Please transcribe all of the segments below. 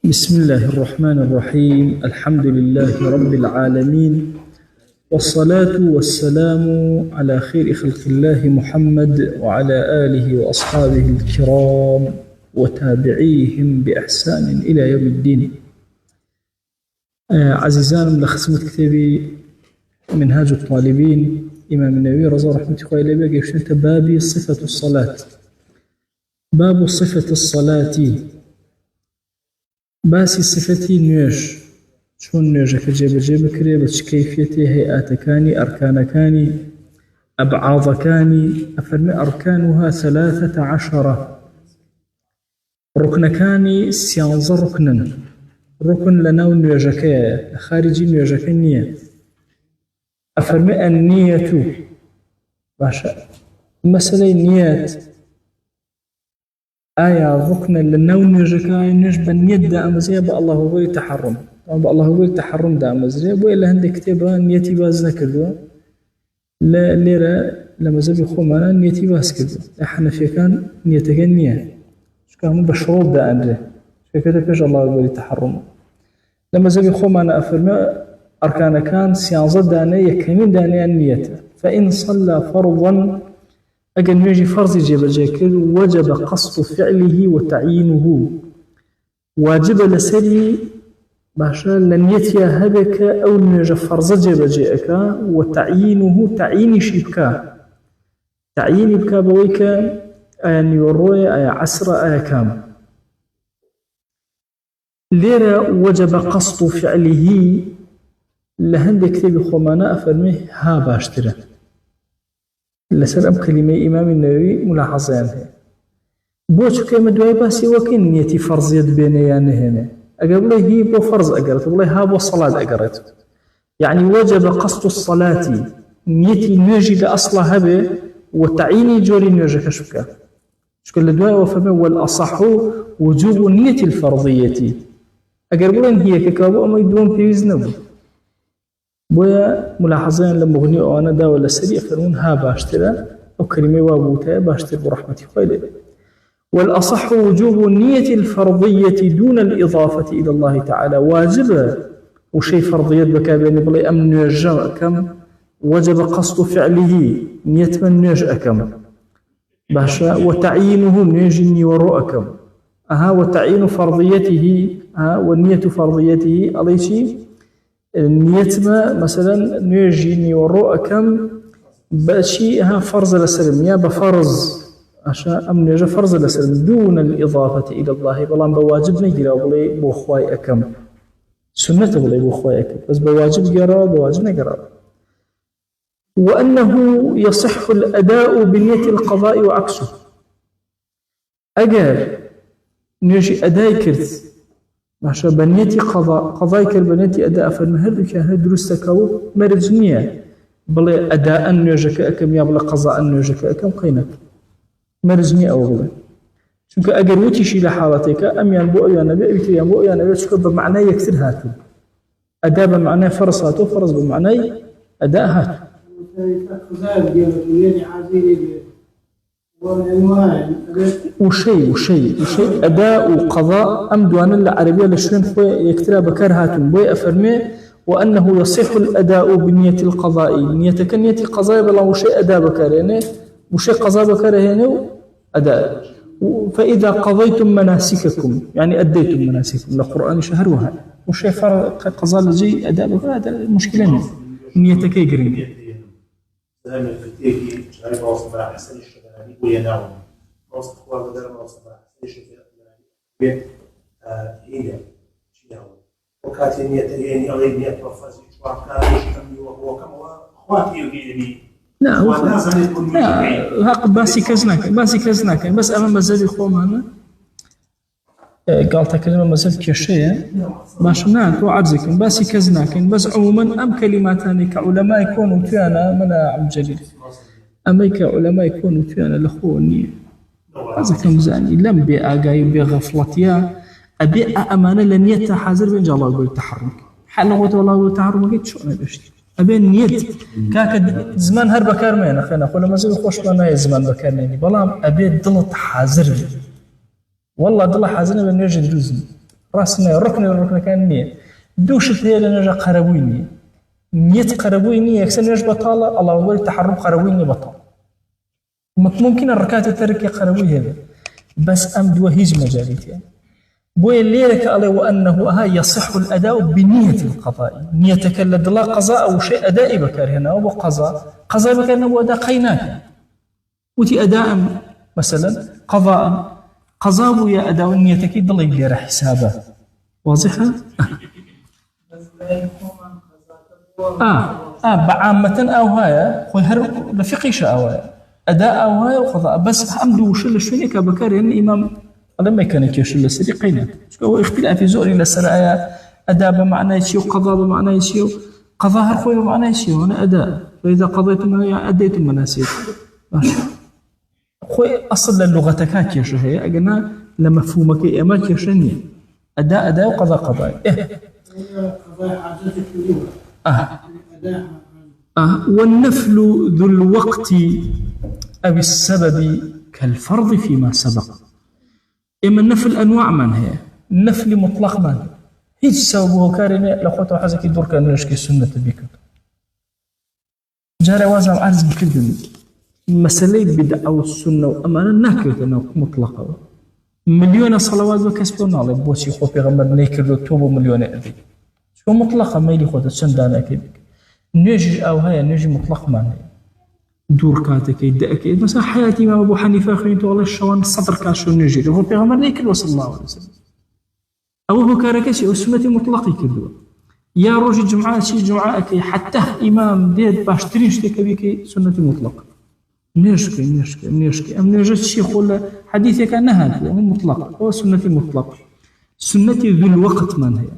بسم الله الرحمن الرحيم. الحمد لله رب العالمين، والصلاة والسلام على خير خلق الله محمد وعلى آله وأصحابه الكرام وتابعيهم بإحسان إلى يوم الدين. عزيزان من خصمة كتابي منهاج الطالبين إمام النووي رضي رحمة الله عليه قيشنت بابي صفة الصلاة. باب صفة الصلاة باسی صفەتی نوێژ چۆن نوێژەکە جێبەجێ بکرێ بە چ کەیفیەتێ هەیئاتەکانی ئەرکانەکانی ئەبعاضەکانی ئەفەرمێ ئەرکانوها 13 ڕوکنەکانی 13 ڕوکنن. ڕوکن لە ناو نوێژەکەیە لە خارجی نوێژەکە نییە. ئەفەرمێ ئەننیەتو باشە مەسەلەی نیەت آیا ڕوکنە لە ناو نوێژەکە نوێژ بە نیەت دامەزرێ بە الله بۆی تەحەڕم بە الله بۆی تەحەڕم دامەزرێ بۆیە لە هەندێک کتێبە نیەتی باز نەکردووە. لە لێرە لە مەزەبی خۆمانە نیەتی باز کردووە. لە حەنەفیەکان نیەتەکە نییە چونکە هەموو بە شڕوط دائەنرێ شێکەکە پێش الله بۆی تەحەڕم. لە مەزەبی خۆمانە ئەفەرمێ ئەرکانەکان 13 دانە یەکەمین دانیان نیەتە. فإن صلى فرضا ئەگەر نوێژی فەرزی جێبەجێ کرد وجب قصد فعله وتعيينه واجبە لەسەری باشە لە نیەتیا هەبێ کە ئەو نوێژە فەرزە جێبەجێ ئەکا وتعيينه تعیینیشی بکە. تعیینی بکە بەوەی کە ئایا نیوەڕۆیە ئایا عەسرە ئایا کامە. لێرە وجب قصد فعله لە هەندێک کتێبی خۆمانە ئەفەرمێ ها باشترە. لەسەر ئەم کەلیمەی ئیمامی نەووی ملاحەزەیان هەیە. بۆ چونکە ئێمە دوای باسی وەکەین نیەتی فەرزیەت بێنێ یان نەهێنێ. ئەگەر بڵێ هی بۆ فەرز ئەگەڕێت بڵێ ها بۆ سەڵات ئەگەڕێت یعنی وجب قصد الصلاة نیەتی نوێژی لە ئەسڵە هەبێ و تعیینی جۆری نوێژەکەش بکە. چونکە لە دوایەوە فەرمێ والأصح وجوب النية الفرضية. ئەگەر بڵێن هیەکەکە بۆ ئەمەی دووەم پێویست نەبوو. بۆیە ملاحەزەیان لە مغنی ئەوانە داوە لەسەری ئەفەرمون ها باشترە ئەو کەلیمەی وا بووتایە باشتر بۆ ڕەحمەتی خۆی لێ. والأصح وجوب النية الفرضية دون الإضافة إلى الله تعالى. واجبة وشي فرضية بكابين بلي أم نوجه أكم وجب قصد فعله نية من نوج أكم باشا وتعيينه نيجني ورؤكم وتعيين فرضيته والنية فرضيته عليشي نيتما مثلا نيجيني وروءكم بشيء فرض لسلم يا بفرض عشان أم نيجا فرض لسلم دون الإضافة إلى الله بلان بواجب نجرا بلي بوخواي أكم سنة بلي بوخواي أكم بس بواجب جرا بواجب نجرا. وأنه يصح الأداء بنية القضاء وعكسه. أجر نيجي أداء كرت ماشا بنيتي قضاء كالبنيتي أداء فالمهدك هذا دروستكو مرجنية بلي أداء نيوجك أكم يا بلا قضاء نيوجك أكم قينك مرجنية أو بلي شنك أقروتي شي لحالتك أم ينبؤ يا نبي أبيتي ينبؤ يا نبي شنك بمعنى يكسر هاتو أداء بمعنى فرص هاتو فرص بمعنى أداء هاتو وشيء أداء وقضاء أم دوان العربية لشرين خويا يكترى بكار هاتم بوي أفرمي وأنه يصح الأداء بنية القضاء نية كنية القضاء بلا وشيء أداء بكار يعني وشيء قضاء بكار يعني أداء. فإذا قضيتم مناسككم يعني أديتم مناسككم القرآن شهروها وشيء فرق قضاء لجي أداء بكار هذا المشكلة نية كي قرين زمن فتيكي شايف وصف أحسن الشباب ويناوم وصف خوار بدر وصف أحسن الشباب هي شنو وكاتي نية يعني أغير نية وفاز شوار كاريش كمي وهو كم وأخواتي يجيني لا هاق باسي كزناك بس أمام مزاجي خوم أنا قالت كلمة مزاج كشيء باش ناك وعرزكم باسي كزناكن بس عموما أم كلماتاني كعلماء يكونوا تيانا منا عبد الجليل أما كعلماء يكونوا تيانا لأخواني عرزكم زاني لم بأقاي بغفلتيا أبي أمانة لنية حاضر بين الله يقول تحرك حال غوت والله يقول تحرك قلت شو أنا بشتي أبي نيت كاك زمان هر بكار مين أخينا خلا ما زال خوش بنا زمان بكار مين بلام أبي ضلت حاضر والله دڵە حەزنە بە نوێژی دروست ڕاست نییە ڕکنەکان نییە دووشت هەیە لە نوێژە قەرەبووی نییە نیەت قەرەبووی نییە یەکسەر نوێژ بەتاڵە الله أكبر تحرم قەرەبووی نییە بەتاڵ ممکنە ڕکاتە تەرکی قەرەبووی هەبێت بس أم دووە هیچ مەجالیتیان بۆیە لێرەکە ئەڵێ وأنه ئەها يصح الأداء بنية القضاء نیەتەکە لە دڵا قەزا ئەو شەی ئەدائی بەکارهێناوە بۆ قەزا بەکارهێناوە بۆ ئەدا قەی ناکەن وتی أداء مثلا قضاء قضا بووە ئەدا نیەتەکەی دڵی لێرە حسابە واضحة؟ بعامة أو هاي خوي هر لفقيش أو أداء أو هاي وقضاء بس حمد وشل شوية كبكار يعني إمام لما كان يكشل السري قينا هو اختلاف زوري للسرايا أداء بمعنى شيء وقضاء بمعنى شيء قضاء هر خوي بمعنى شيء وأنا أداء فإذا قضيتم أديت المناسك ماشي خوي أصل اللغة كاكيش هي أجنا لمفهومك إما كيشني أداء وقضاء قضاء والنفل ذو الوقت أو السبب كالفرض فيما سبق إما النفل أنواع من هي النفل مطلق من هيج سببه كارنة لأخوته حزك يدور كان يشكي السنة بك جاري وازم عرض بكردن مسألة بدعة والسنة وأمانة ناكرة أنه مطلقة مليون صلوات وكسبون الله بوسي خو بيغمبر نيكر توبو مليون أبي شو مطلقة ميلي خود السندانة كيبك نجي أو هاي نجي مطلق ما دور كاتك يدأك مثلا حياتي إمام أبو حنيفة خليته والله الشوان الصدر كاشو نجي هو بيغمبر نيكر صلى الله عليه وسلم أو هو كاركسي والسنة مطلقة كدوا يا روج جمعة شي جمعة كي حتى إمام ديد باشترين شتك بيكي سنة مطلقة نشكي أم نجد شيء خلا حديثي كان نهى مطلق هو سنة مطلق سنة ذو الوقت من هي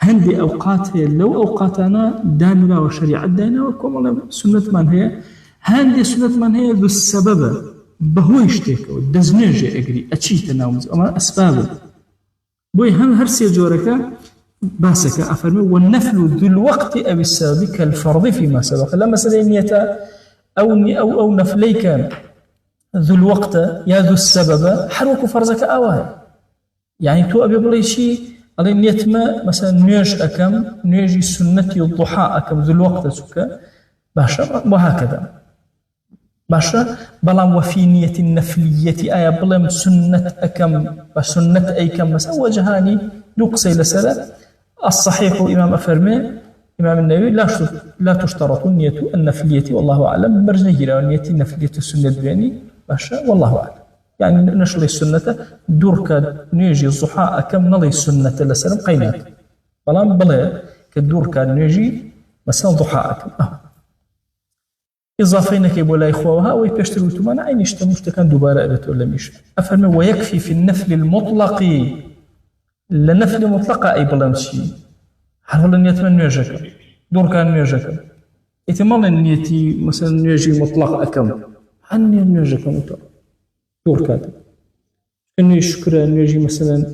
هندي أوقات هي لو أوقاتنا داننا وشريعة دانا وكم سنة من هي هندي سنة من هي ذو السبب بهويشتك ودزنيجي أجري أتشيتنا وما أسبابه بوي هم هرسي جورك باسك أفرمي والنفل ذو الوقت أو السبب كالفرض فيما سبق لما سليمية أو نفلي كان ذو الوقت يا ذو السبب حروك فرزك أواه يعني تو أبي بلي شيء على نيتما مثلا نيج أكم نيجي سنة الضحى أكم ذو الوقت سكا باشا وهكذا باشا بلام وفي نية النفلية آية بلام سنة أكم وسنة أي كم مثلا وجهاني نقصي لسلا الصحيح إمام أفرمي إمام النووي لا تشترط نية النفلية والله أعلم مرجنية نية النفلية السنة بياني باشا والله أعلم يعني نشلي السنة دورك نيجي الضحى كم نلي السنة لسلم قينات بلام بلا كدورك نيجي مثلا ضحى كم إضافينك يبولا إخوة ويبشتروا تمانا عين يشتموش كان دوبارة أبت ولا مش أفرمي ويكفي في النفل المطلق لنفل مطلقة أي بلامشي حرف النية من نيجك دور كان نيجك إتمال النية مثلا نيجي مطلق أكم عني نيجك مطلق دور كان إنه شكر نيجي مثلا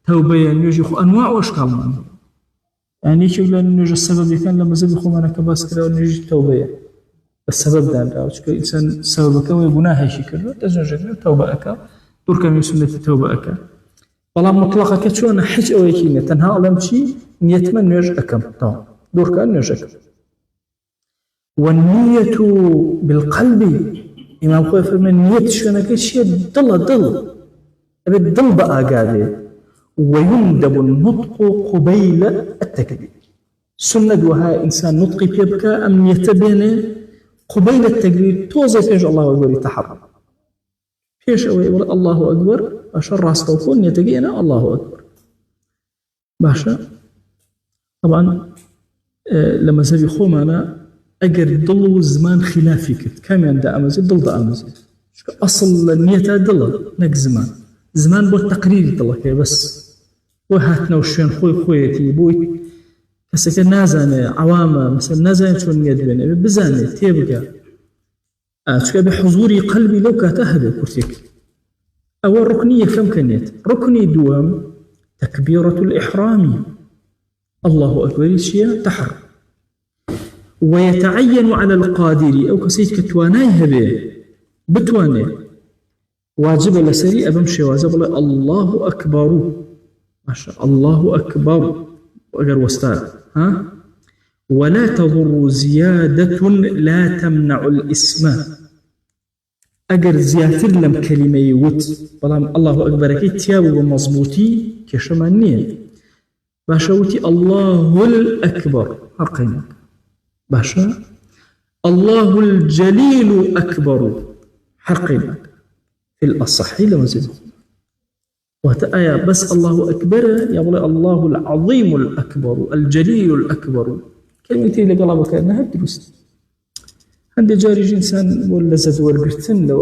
توبة نيجي أنواع وأشكال منه يعني يقول نيجي السبب كان لما زاد يخو معنا كباس كذا نيجي توبة السبب ده أو شكل إنسان سببك ويبناه شكله تزوجك توبة أكا دور كان من سنة توبة أكا والله مطلقة كتشونا حج أو يكينة تنها على شيء نيتمنى نيج أكم طبعا دور كان نيج أكم والنية بالقلب إمام خوي فرمان نية شونا كشيء ضل أبد بقى قاعدة ويندب النطق قبيل التكبير سنة وها إنسان نطقي بيبكى أم يتبين قبيل التكبير توزع الله أكبر يتحرم فيش أوي ولا الله أكبر أشر راستوكون يتقينا الله أكبر باشا طبعا لما زبي خومانا أجر ضلوا زمان خلافي كت كم عند أمازي ضل دا أمازي أصل النية ضل نك زمان بو التقرير ضل كي بس وهاتنا وشين خويتي بوي كسك نازانة عوامة مثلا نازانة شو النية بيني بزانة تيبقى شكا بحضوري قلبي لو كاتهدى كرتيك أول ركنية كم كانت ركني دوام تكبيرة الإحرام الله أكبر شيء تحرم ويتعين على القادر أو كسيت كتواناي هبه بتواني واجب لسري أبم شوازة بلا الله أكبر ما شاء الله أكبر وأجر وستار ها ولا تضر زيادة لا تمنع الاسم أجر زيادة لم كلمة يوت بلام الله أكبر كي تياب ومضبوطي كشمانية باشوتي الله الأكبر حقيقة باشا الله الجليل أكبر حقيقة في الأصح لما زلت وهذا بس الله أكبر يقول الله العظيم الأكبر الجليل الأكبر كلمتين اللي قالها كأنها الدروس عندي جاري إنسان ولا زاد ورقرتن لو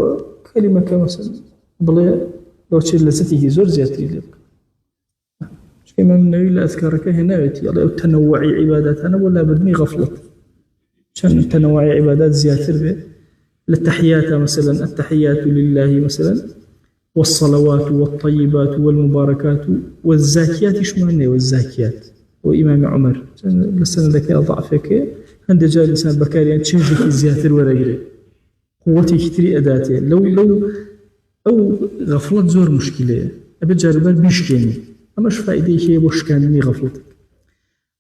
كلمة كمثلا بلا لو تشيل لزته زور زيادتي لك مش كما من إلا أذكارك هنا يلا تنوعي عبادات أنا ولا بدني غفلت عشان تنوعي عبادات زيادة به التحيات مثلا التحيات لله مثلا والصلوات والطيبات والمباركات والزاكيات إيش معنى والزاكيات وإمام عمر لسنا ذكي ضعفك عند جاء الإنسان بكاري يعني تشنجك زيادة ورقري قوتي كتري أداته لو أو غفلت زور مشكلة أبي جاربان بيشكيني أماش فائدة هي وشكانني غفلتك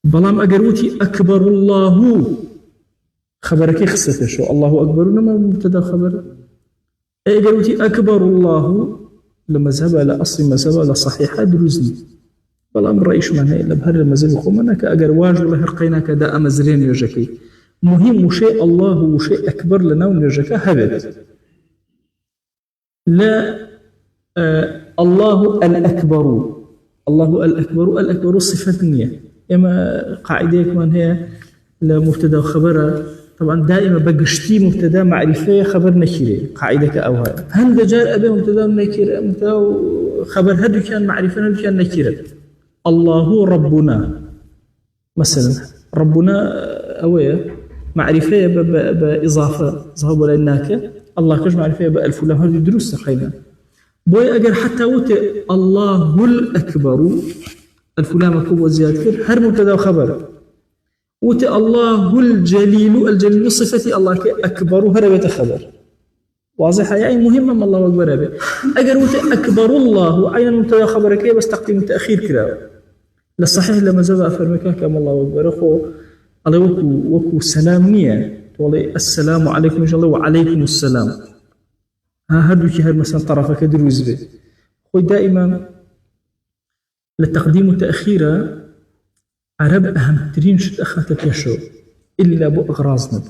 بلام أقروتي أكبر الله خبرك خصته شو الله أكبر لما مبتدا خبر أقروتي أكبر الله لما ذهب على أصل مذهب على صحيحة دروزني بلام رأيش معناه إلا بهر المذهب خمناك أقر واجب الله رقيناك دا أمزرين يرجكي مهم شيء الله وشيء أكبر لنا ونرجك هبت لا الله الأكبر الله الأكبر الأكبر صفة نية إما قاعدة كمان هي لمبتدا وخبرها طبعا دائما بقشتي مبتدا معرفة خبر نكرة قاعدة كأوها هند جار أبي مبتدا نكرة مبتدا خبر هدو كان معرفة هدو كان نكرة الله ربنا مثلا ربنا أويا معرفة بإضافة ذهب لأنك الله كش معرفة بألف لام هذه دروس تقينا بوي أجر حتى وت الله الأكبر ألف لام كوب وزيادة هر مبتدا وخبر وت الله الجليل صفة الله كأكبر هربة خبر واضحة يعني مهمة ما الله أكبر به أجر وت أكبر الله عين مبتدا خبرك بس تقديم تأخير كذا للصحيح لما زاد أفرمك كما الله أكبر أخو الله وكو سلامية تقولي السلام عليكم إن شاء الله وعليكم السلام ها هدوك هاد مثلا طرفك دروز به خوي دائما للتقديم والتأخير عرب أهم ترين شد أخاتك يشو إلا بو أغراضنا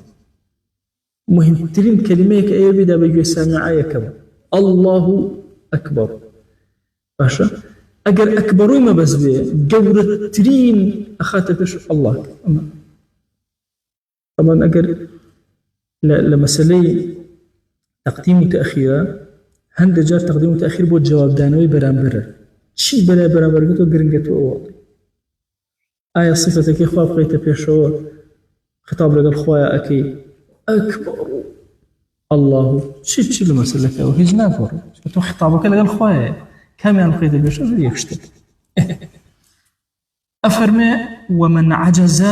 مهم ترين كلميك أي بدا بيجي سامعايا كما الله أكبر باشا أجر أكبر ما بس به جورة ترين أخاتك يشو الله طبعا أجر لمسألة تقديم وتأخير هند جار تقديم وتأخير بود جواب دانوي برامبر شي بلا برامبر قلتو قرنقتو أول آية صفتك إخوة بقيت بيشو خطاب لك الخوايا أكي أكبر الله شي لمسألة أو هجنا فور قلتو خطابك لك الخوايا كامل بقيت بيشو يكشتك أفرمي ومن عجز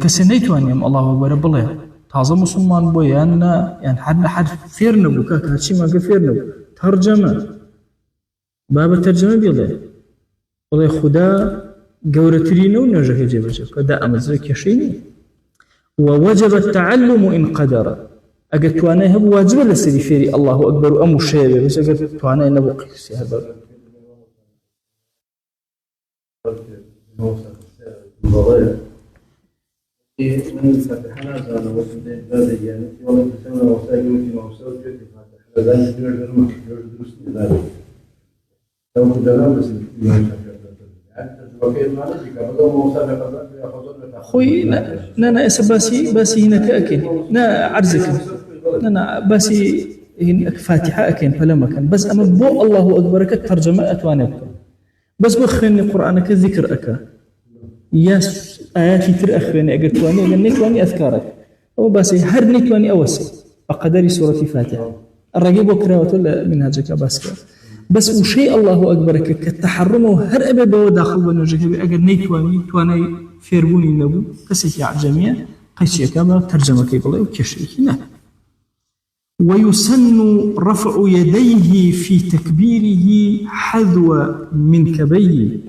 كسنيتو أن يم الله أكبر بالله تازه مسلمان بو يعني حد فير نبو كاك هادشي ما فير نبو ترجمة باب الترجمة بيضي والله خدا قورترينو ونرجع يجيب الجواب كدا أمزرك يشيني ووجب التعلم إن قدر أجد توانا هب واجب لسري فيري الله أكبر أم الشيبة بس أجد توانا نبو قيسي هذا من فتحنا زانا وسند هذا يعني يوم تسمى وسائل وسائل في فتح هذا يدرس ذلك لو كنا بس خوي أنا باسي هنا كأكن نا عرزك أنا باسي هنا فاتحة أكن فلا مكان بس أما بو الله أكبر كترجمة أتوانك بس بخرني قرآنك ذكر أكا ياس آياتي تر أخرني أقل تواني أقل نتواني أذكارك أو باسي هر نتواني أوسي بقدر سورة فاتحة الرقيب وكراوة منهاجك باسكا بس وشيء الله أكبر كالتحرمه هر أبي بو داخل بنوجك أقل نتواني تواني فيربوني النبو كسيكي عجمية قيسي أكابا ترجمة كيبالي وكشيكي نعم ويسن رفع يديه في تكبيره حذو منكبيه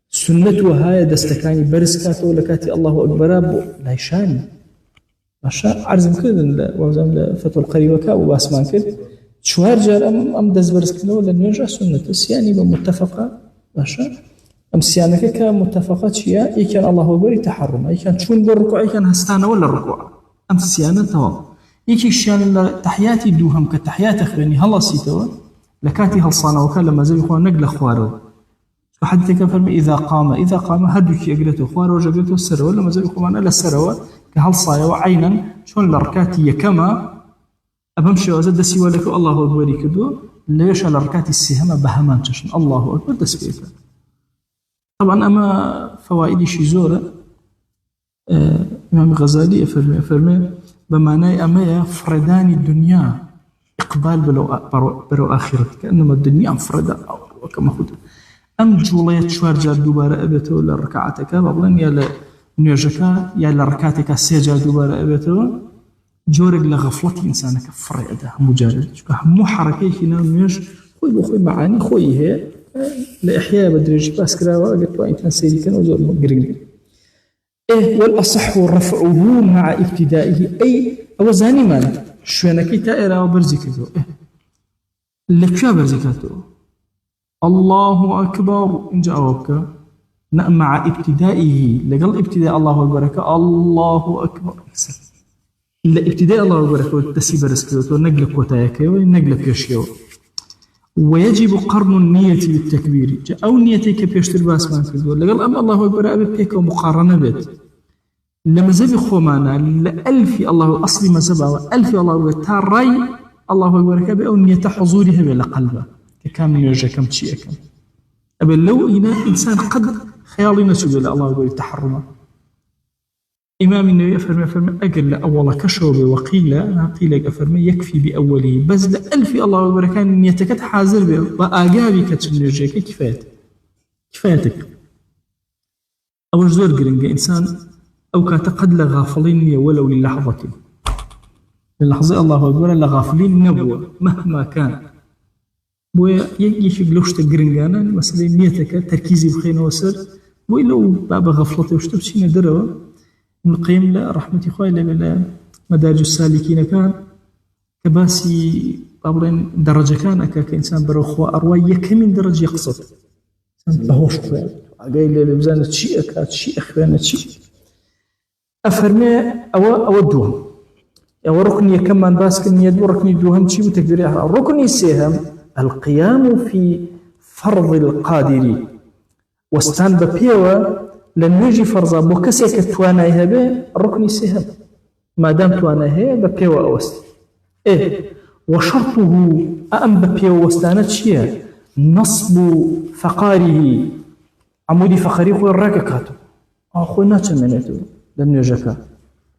سنة هاي دستكاني برسكاته لكاتي الله أكبر لا يشاني ماشا عرض كردن وزم فتوى القريبة كابو باسمان كرد شوار جار أم دز برسكنا ولا نرجع سنة السياني بمتفقة ماشا أم سيانك كمتفقة شيئا إي كان الله أكبر يتحرم إي كان شون بالركوع إي كان هستانا ولا الركوع أم سيانة تواب إيكي الشيان تحياتي دوهم كتحيات أخريني هلا سيتوا لكاتي هالصانة وكان لما زي إخوان نقل خوارو حتى كان فرمي إذا قام هدوك يقلته خوارو جقلته السروا لما زي إخوان ألا السروا كهالصايا وعينا شون لركاتي كما أبمشي وزد سوى لك الله أكبر يكدو ليش لركاتي السهمة بهمان تشن الله أكبر دسبيك طبعا أما فوائد شيزورة إمام الغزالي فرمي بمعنى أما فردان الدنيا إقبال بلو آخرتك كأنما الدنيا مفردة وكما خد أم جولية شوار جار دوبارة أبيتو لركعتك بابلن يا لنيوجك يا لركعتك سيجار دوبارة أبيتو جورك لغفلة إنسانك فريدة مجرد مو حركة هنا نيوج خوي بخوي معاني خوي هي لإحياء بدرج باس كراوة قلت وإنتان سيدي كان وزور مقرقل والأصح رفعه مع ابتدائه أي أوزاني مانا شوانكي تائرة وبرزي كذو لكشا برزي كذو الله أكبر إن جاوبك مع ابتدائه لقل ابتداء الله أكبر الله أكبر ابتداء الله أكبر والتسي برزكذو نقلك وتايكي ونقلك يشيو ويجب قرن النية بالتكبير أو نيتك بيشتر باسمان كذو لقل أم الله أكبر أبي بيك ومقارنة بيت لما زبي خومانا لألف الله أصلي ما زبا ألف الله أكبر تاراي الله أكبر كبه أو نية حضورها بلا قلبه كم يرجع كم تشيء كم أبي لو إنا إنسان قد خيالي نسوي الله أكبر تحرمه إمام النبي فرمي أقل أول كشوب قيل فرمي يكفي بأوله بس لألف الله أكبر كان نيتك حاضر به وآجابي كتنرجع كفايتك أول زور قرنجة إنسان أو كاتقد لغافلين ولو للحظة الله أكبر لغافلين نبوة مهما كان ويجي قلوش تقرنجانا مثلا نيتك تركيزي بخينا وسر ولو باب غفلته وشتبشي ندروا ابن القيم لا رحمة إخوائي لا مدارج السالكين كان كباسي طبعا درجة كان كإنسان برخوة أرواي يكمن درجة يقصد بهوش خوان قايل لي بزانة شيء أكاد شيء أخوانة شيء أفرمي أو الدوهم أو ركن يكمن باسكن يدو ركن الدوهم شيء وتكبير الركن السهم القيام في فرض القادر واستان ببيوة لن يجي فرضا بكسيك توانايها به الركن السهم ما دام توانايها ببيوة أوست وشرطه أم ببيوة واستانت شيء نصب فقاره عمودي فقري خوي الراككاتو خوي ناتشا منيتو لن يجيكا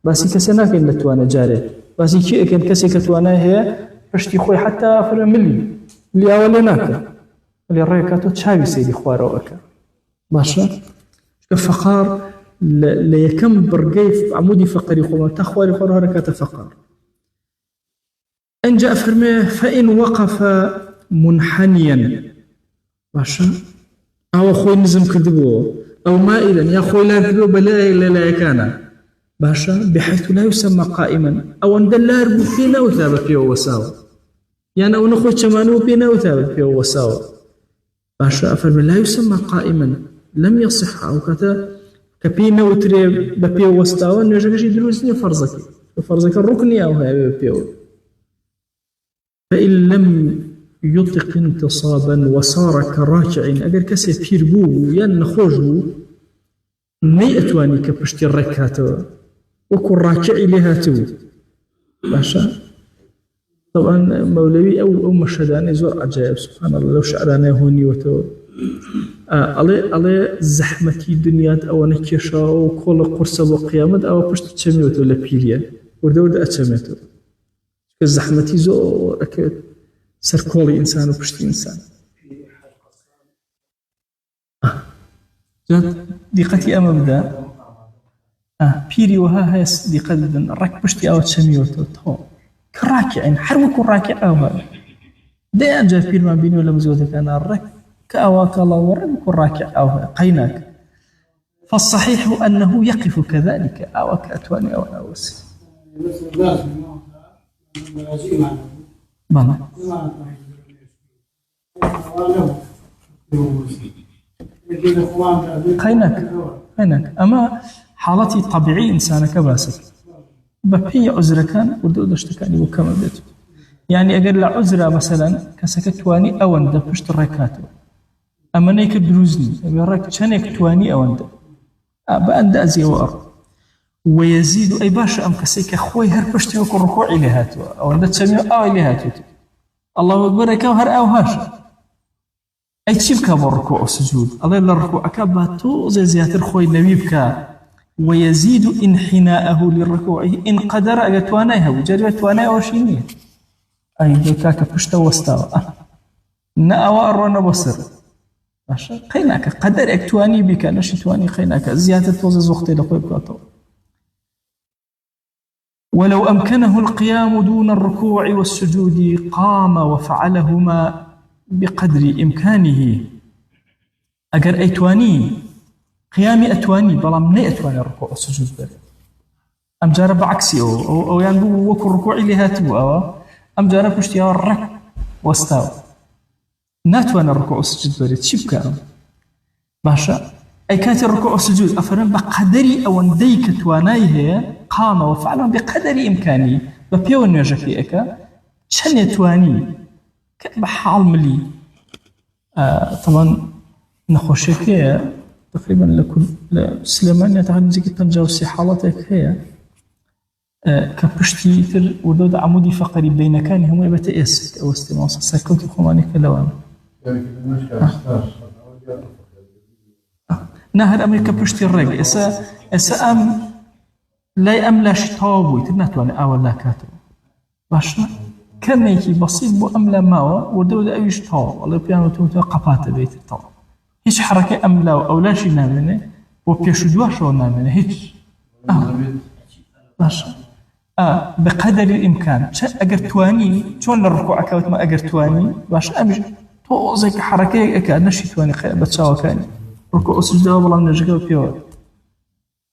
باسي كسناك إلا توانا جاري باسي كي كان كسيك توانايها فشتي خوي حتى فرملي اللي أوليناك اللي الراككاتو تشابي سيدي خوارو أكا باشا فقار ليكم برقيف عمودي فقري خوما تخواري خوارو هركات فقار أن جاء فرميه فإن وقف منحنيا باشا أو خوي نزم كذبوه أو مائلا يا خوي لا كذبوه بلا إلا لا يكانا باشا بحيث لا يسمى قائما أو أن دلار بفينا وثابت فيه وساوى يعني أو نخوي شمانو بينا وثابت فيه وساوى باشا أفرمي لا يسمى قائما لم يصح أو كتا كبينا وتري ببيو وستاوى نجاكشي دروسني فرزك الركني أو هاي ببيو فإن لم يطق انتصابا وصار كراكع أجر كسي بيربو ين خوجو نيئتواني كبشتي الركاتو وكو راكع لها تو باشا طبعا مولوي أو مشهداني زور عجائب سبحان الله لو شعراني هوني وتو علي زحمتي دنيات أو نكيشا وكل قرصة وقيامت أو بشت تشميوتو لبيريا ورد أتشميتو الزحمتي زور أكيد سركولي إنسان وبشتي إنسان دقتي أمام دا بيري وها هاي دقت رك بشتي أو تشميوتو تو كراكعين حروك الراكع أو هذا ده أنجا في ما بيني ولا مزودة كان الرك كأواك الله ورك الراكع أو هذا قيناك فالصحيح أنه يقف كذلك أواك أتواني أو أوس بلى قيناك أما حالتي طبيعي إنسانك باسك بحي عذر كان ودو دشتكاني وكما بيته يعني أقول لعذر مثلا كسكتواني أوان دا بشت الركاتو أما نيك دروزني أبي شانك تواني أوان دا بأن دا أزي وأرض ويزيد أي باشا أم كسيك أخوي هر بشتي وكو ركوعي لهاتو أوان دا تسميه أو لهاتو الله أكبر كاو هر أو هاشا أي تشيب كابو الركوع والسجود الله إلا الركوع كاباتو زي زيادة الخوي النبيب ويزيد انحناءه للركوع إن قدر أجتوانيها وجري توانيها وشينية أي كاك بشتا واستوى نأوى الرنا بصر ماشي قيناك قدر أكتواني بك نشي تواني قيناك زيادة توزز وقتي لقوي بكاتو ولو أمكنه القيام دون الركوع والسجود قام وفعلهما بقدر إمكانه أجر أيتواني قيامي أتواني بلا من أتواني الركوع والسجود بر أم جرب عكسي أو يعني وكل ركوع اللي هاتوا أم جرب اشتيا الرك واستوى ناتواني الركوع والسجود بر تشبك باشا أي كانت الركوع والسجود أفرم بقدر أو نديك توانيه قام وفعل بقدر إمكانه ببيو نجاكي أكا شن يتواني بحال ملي طبعا نخوشك تقريبا لكل سليمان يتعلم زي تنجاوز حالتك هي كبشتي تر ودود عمودي فقري بين كان هم بتأسك أو استماع سكنت خماني كلام نهر أمريكا بشتي الرجل إسا أم لا أملا شتابوي تناتواني أولا كاتو باشا كان يكي بسيط بو أملا ماوا ودود أي شتاب والله بيانو توتا قفات بيت الطاب هيش حركة أملا أو لا شيء نامنه وبيشدوا شو نامنه هيش باشا بقدر الإمكان أجر تواني شون الركوع كوت ما أجر تواني باشا أمش توزك حركة كأنه شيء تواني بتشاو كاني ركوع سجدة والله نرجع بيور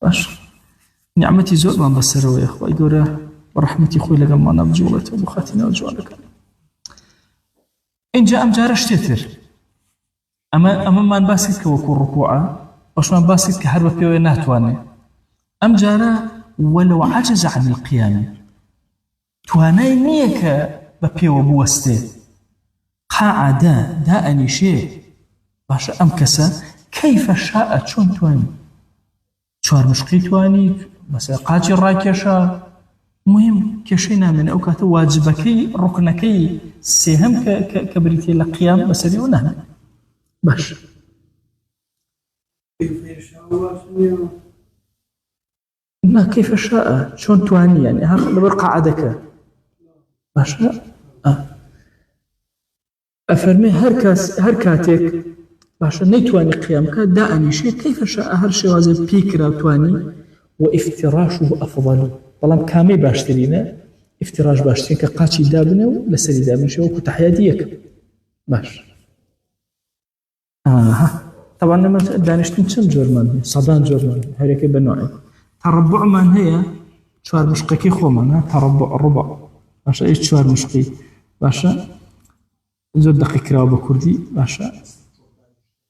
باشا نعمتي زود ما بسروا يا أخوي يقوله ورحمتي خوي لقما نبجولته وبخاتنا وجوالك إن جاء أمجارش تتر أما من باسيت كوكو ركوعه أوش من باسيت كهرب بيوي ناتواني أمجارا ولو عجز عن القيام تواني ميك ببيو بوستي قاعدة داءني شيء باش أمكسا كيف شاءت شون تواني شوار مشقي تواني مثلا قاجي راكيشا مهم كشينا من أوقات واجبكي ركنكي سهم كبريتي لقيام بسري ونهم باش ما كيف شاء شون تواني يعني هذا قاعدك باش أفرمي هركاتك باش نيتواني قيامك داءني شيء كيف شاء هرشي وازي بيكرا تواني وافتراشه أفضل بلام كامي باشترينا افتراش باشترين كقاتشي دابنا لسري دابنا شو كتحياتيك باش طبعا لما دانشتين كم جرمان صدان جرمان هريك بنوعي تربع من هي شوار مشقي خوما تربع ربع باشا ايش شوار مشقي باشا زود دقيق راو بكردي باشا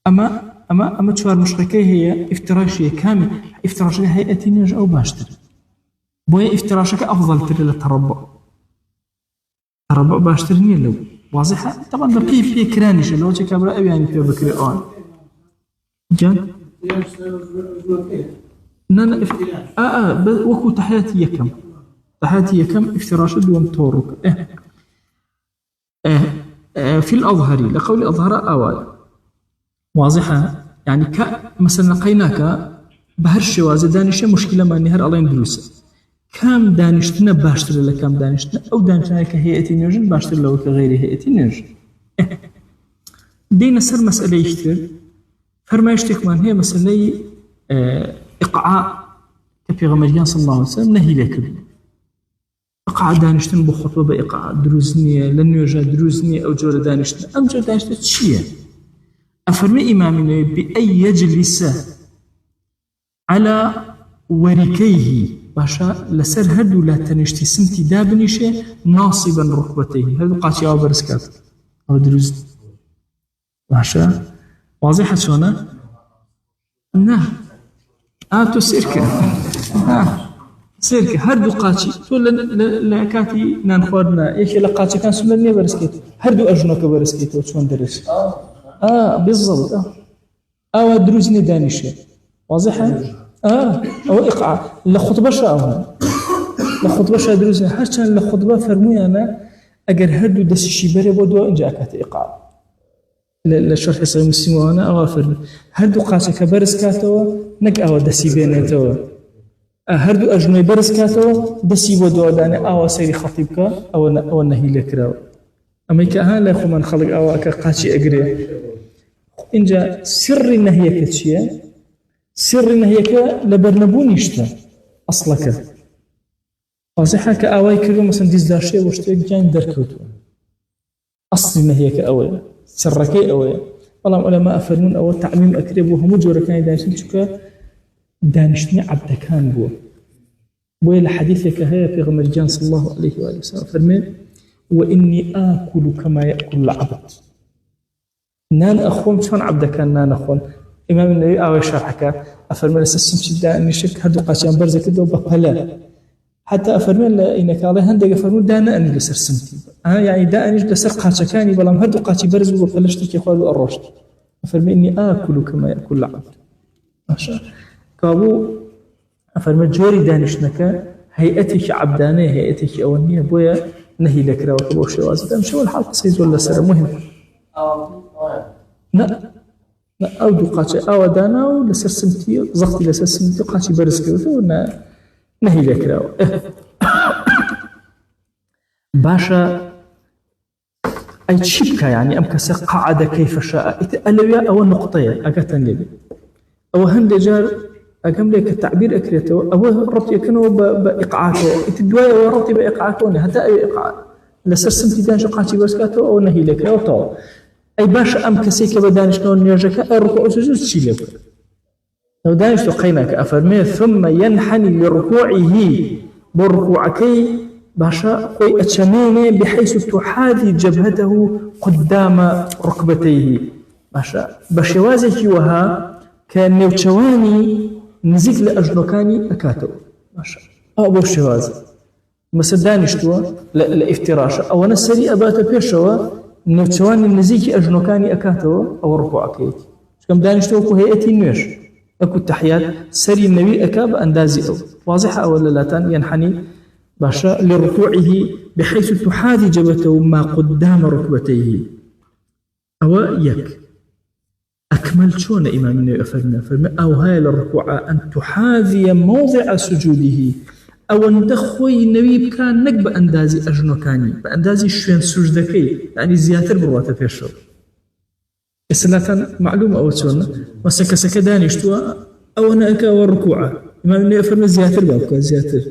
اما شوار مشقي هي افتراشيه كامل افتراشيه هيئتي نيج او باشتري بويا افتراشك افضل تري للتربع تربع باشترني لو واضحه طبعا بي كرانيش لو جاك ابرا يعني في بكري اون جان نانا وكو تحياتي يكم افتراش دون تورك في الأظهر لقول الأظهر أوال واضحة يعني مثلا لقيناك بهرشي وازدانيش مشكلة ما نهر الله يندروس كم دانشتنا باشتر لكم دانشتنا أو دانشتنا كهيئة نيوجن باشتر لو كغير هيئة نيوجن دينا سر مسألة يشتر فرمايشتك من هي مسألة إقعاء كبيغمريان صلى الله عليه وسلم نهي لك إقعاء دانشتن بو خطبة بإقعاء دروزنية لن يوجد دروزنية أو جور دانشتن أم جور دانشتن تشيه أفرمي إمامنا بأن يجلس على وركيه باشا لسر هردو لا تنشتي سمتي دابنيشه ناصبا ركبتيه هردو قاتي أو برسكات أو دروز باشا واضحة شونا؟ نعم تو سيركة سيركة هردو قاتي تو لكاتي نانخوارنا إيش لقاتي كان سمني برسكيت هردو أجنوك برسكيت وشون درس بالضبط أو دروزني دانشة واضحة؟ أو إقعاء لخطبة شاوها لخطبة شا دروزني هرشان لخطبة فرمي أنا أجر هردو دس شيبري بدو إن جاءت إقعاء للشرح صحيح مسلم وأنا أو فرمي هردو قاسة كبرس كاتوا نك أو دسي بيناتوا هردو أجنوي برس كاتوا دسي بدو داني أو سيري خطيبك أو نهي لكراو أما كأها لا خو من خلق أو كقاشي أجري إنجا سر النهيك تشيه سر النهيك لبرنبون يشتا أصلك واضحة كأواي كريم مثلا ديز داشي وشتيك جاين دركوتو أصل النهيك أوي سرك أوي والله علماء أفرمون أو تعميم أكريب وهم جورا كان دانشتن شكا دانشتني عبد كان بو ويل حديثك هي في غمرجان صلى الله عليه وآله وسلم فرمين وإني آكل كما يأكل العبد نان أخوم شون عبد كان نان أخوم إمام النبي أو شرحك أفرمي لسسم شدة أني شك هدو قاشيان برزة كده وبقلا حتى أفرمي إنك الله هندق أفرمي دانا أني لسر سمتي يعني دا أني لسر قاشكاني بلام هدو قاشي برز وبقلشتك يخوالو الرشد أفرمي إني آكل كما يأكل العبد ماشا كابو أفرمي جوري دانشنك هيئتك عبدانية هيئتك أولنية بويا نهي لك راوك بوش وازد أمشي والحلقة سيد ولا سر مهم لا أو دقاتي أو دانا ولسر سمتي زغتي لسر سمتي قاتي برز كوثو نهي لك راوك باشا أي تشبكة يعني أمكس قعد كيف شاء ألويا أو النقطية أقاتن لي أو هندجار أقام لك التعبير أكريته أو ربطي كانوا بإقعاته الدواية وربطي بإقعاته هذا أي إقعاء لسر سمتي دانش قاتي برسكاته أو نهي لك أو طاو أي باش أم كسيك بدانش نون نيرجك الركوع سجود شيلك لو دانش تقينك أفرمي ثم ينحني لركوعه بركوعكي باشا قوي أتشميني بحيث تحاذي جبهته قدام ركبتيه باشا بشوازك وها كان نوتشواني نزيك لأجنوكاني أكاتو ماشا أو بوشواز مثل دانشتوا لافتراشة أو نسري أباتا بيشوا نوتشواني نزيك أجنوكاني أكاتو أو ركوعكي كم دانشتوا كو هيئتي نوش أكو التحيات سري النبي أكاب أندازي أو واضحة أو لا ينحني باشا لركوعه بحيث تحاذي جبهته ما قدام ركبتيه أو يك أكمل شون إمام النبي فرمي أو هاي للركوع أن تحاذي موضع سجوده أو أن تخوي النبي كان نقب أندازي أجنوكاني بأندازي شوين سجدكي يعني زيادة برواتا فيشو إسلاة معلومة أو شون وسكسك دانشتوا أو أنا أكا والركوع إمام النبي فرمي زيادة بابك زيادة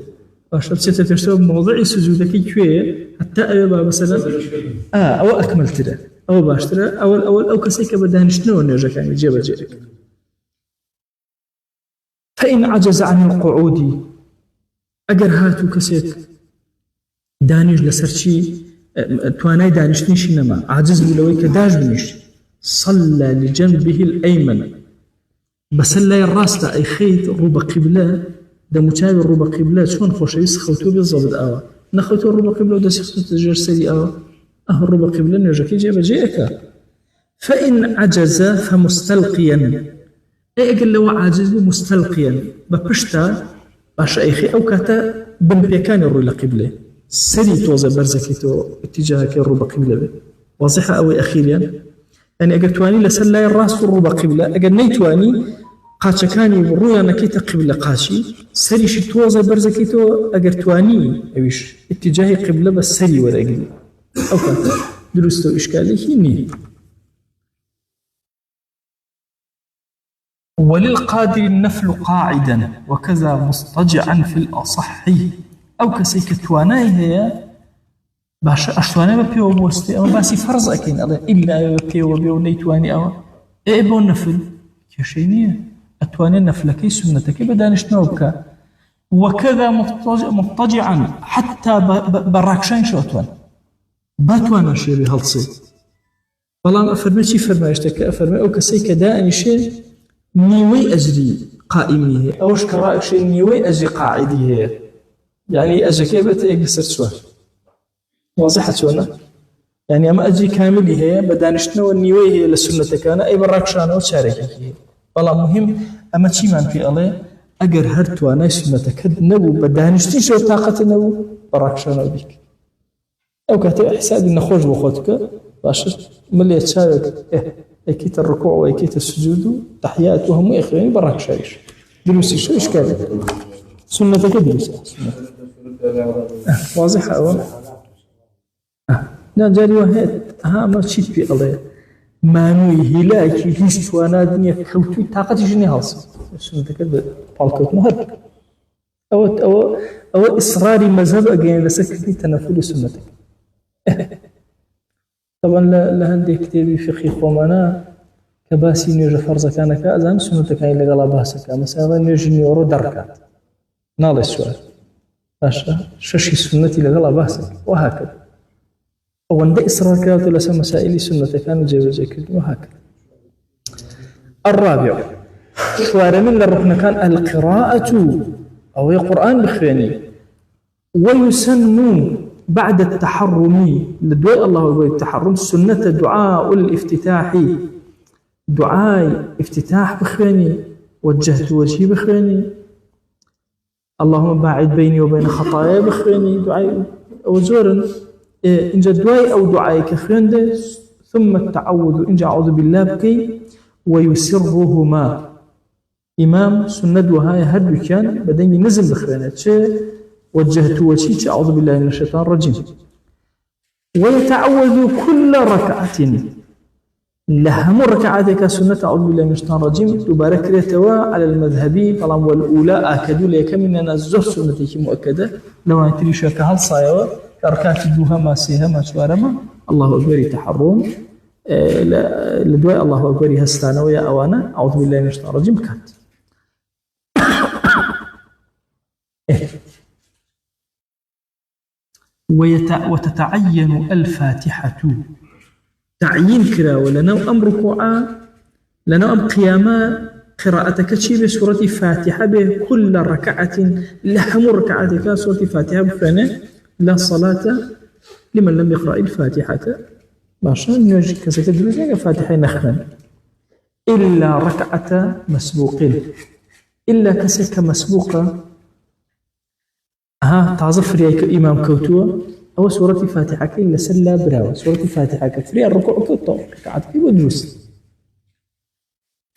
باشا بسيطة فيشو بموضع سجودكي كوي حتى أيضا مثلا أو أكمل تدا أو باشترى أو كسيك بدانشتنو نرجع يعني جيب جيرك فإن عجز عن القعود أجر هاتو كسيك دانش لسرشي تواناي دانشتني شنما عجز بلوي كداج بنش صلى لجنبه الأيمن بسلى الراس أي خيط ربع قبلة ده متابع ربع قبلة شون خوشيس خوتو بالضبط أوا نخوتو ربع قبلة وده سيختو تجار سري أوا الربع قبلة نرجع جيب جيك فإن عجز فمستلقيا أي أقل لو عاجز مستلقيا ببشتا باش أيخي أو كاتا بنبيكان الربع قبلة سري توزا برزكيتو اتجاهك الربع قبلة واضحة أو أخيرا يعني أقل تواني لسلاي الراس في الربع قبلة أقل نيتواني قاتشكاني رويا نكيتا قبلة قاشي سري شتوزا برزكيتو أقل تواني أويش اتجاهي قبلة بس سري ولا أقل أو كاتا درستو إشكالي هيني وللقادر النفل قاعدا وكذا مضطجعا في الأصح أو كسي كتواناي هي باش أشتواني ببيو بوستي أما باسي فرض أكين إلا ببيو بيو نيتواني أو إيه بو نفل كشينية أتواني نفلكي سنتك بدانش نوبك وكذا مضطجعا حتى براكشين شو أتوان باتوانا شيري هالصي بلان أفرمي شي فرمايشتك أفرمي أو كسي كدائن شيء نيوي أجري قائمي هي أوش كرائك شيء نيوي أجري قاعدي هي يعني أجري كيف بتأجسر سؤال واضحة شونا يعني أما أجري كاملي هي بدانشنا والنيوي هي للسنة كان أي براكشان أو شاركة هي بلان مهم أما شي من في الله أجر هرتوا ناس متكد نبو بدانشتي شو طاقة نبو براكشان أو بيك أو كاتب حساب إن خوش بخوتك باش ملي تشارك أكيد الركوع وأكيد السجود تحيات وهم إخواني براك شايش دروسي شو إشكال سنة كدروس واضحة أول نجاري واحد ما تشيت في الله ما نوي هلاكي هيستوانا دنيا كوتي طاقتي جني هالص سنة كده بالكوت مهر أو إصراري مذهب أجين لسكتي تنفذ سنتك طبعا لهندي كتابي فقهي خومانا كباسي نيجا فرزا كان كأذان سنة كان لقلا باسكا مثلا نيجي نيورو دركات نال السؤال باشا ششي سنتي لقلا باسك وهكذا وعند إصرار كذا لسا مسائل سنة كان جاوزة كذا وهكذا الرابع شوار من الركن كان القراءة أو القرآن بخواني ويسنون بعد التحرم لدعاء الله يقول التحرم سنة دعاء الافتتاح دعاء افتتاح بخواني وجهت وجهي بخواني اللهم باعد بيني وبين خطاياي بخواني دعاء وزورا إن جاء دعاء أو دعاء كخوان ثم التعوذ إن جاء أعوذ بالله بكي ويسرهما إمام سنة وهاي هدو كان بدني نزل بخواني وجهت وجهي أعوذ بالله من الشيطان الرجيم ويتعوذ كل ركعة لهم ركعتك سنة أعوذ بالله من الشيطان الرجيم تبارك لتوا على المذهبي طالما والأولى أكدوا لك من الزهر سنتك مؤكدة لو أنتري شاك هل صايوا ركعت دوها ما سيها ما شوارما الله أكبر يتحرون لدواء الله أكبر هستانا ويا أوانا أعوذ بالله من الشيطان الرجيم كانت وتتعين الفاتحة تعيين كرا ولنا أم ركوعا لنا أم قياما قراءتك شيء بسورة فاتحة بكل ركعة لحم ركعتك سورة فاتحة بفنة لا صلاة لمن لم يقرأ الفاتحة باشا نجي كسكت دروسنا فاتحة نخنا إلا ركعة مسبوقين إلا كسك مسبوقة تعظف رياك إمام كوتوة أو سورة فاتحة كي لسلا براوة سورة فاتحة كفري الركوع كوتو ركعت كي ودروس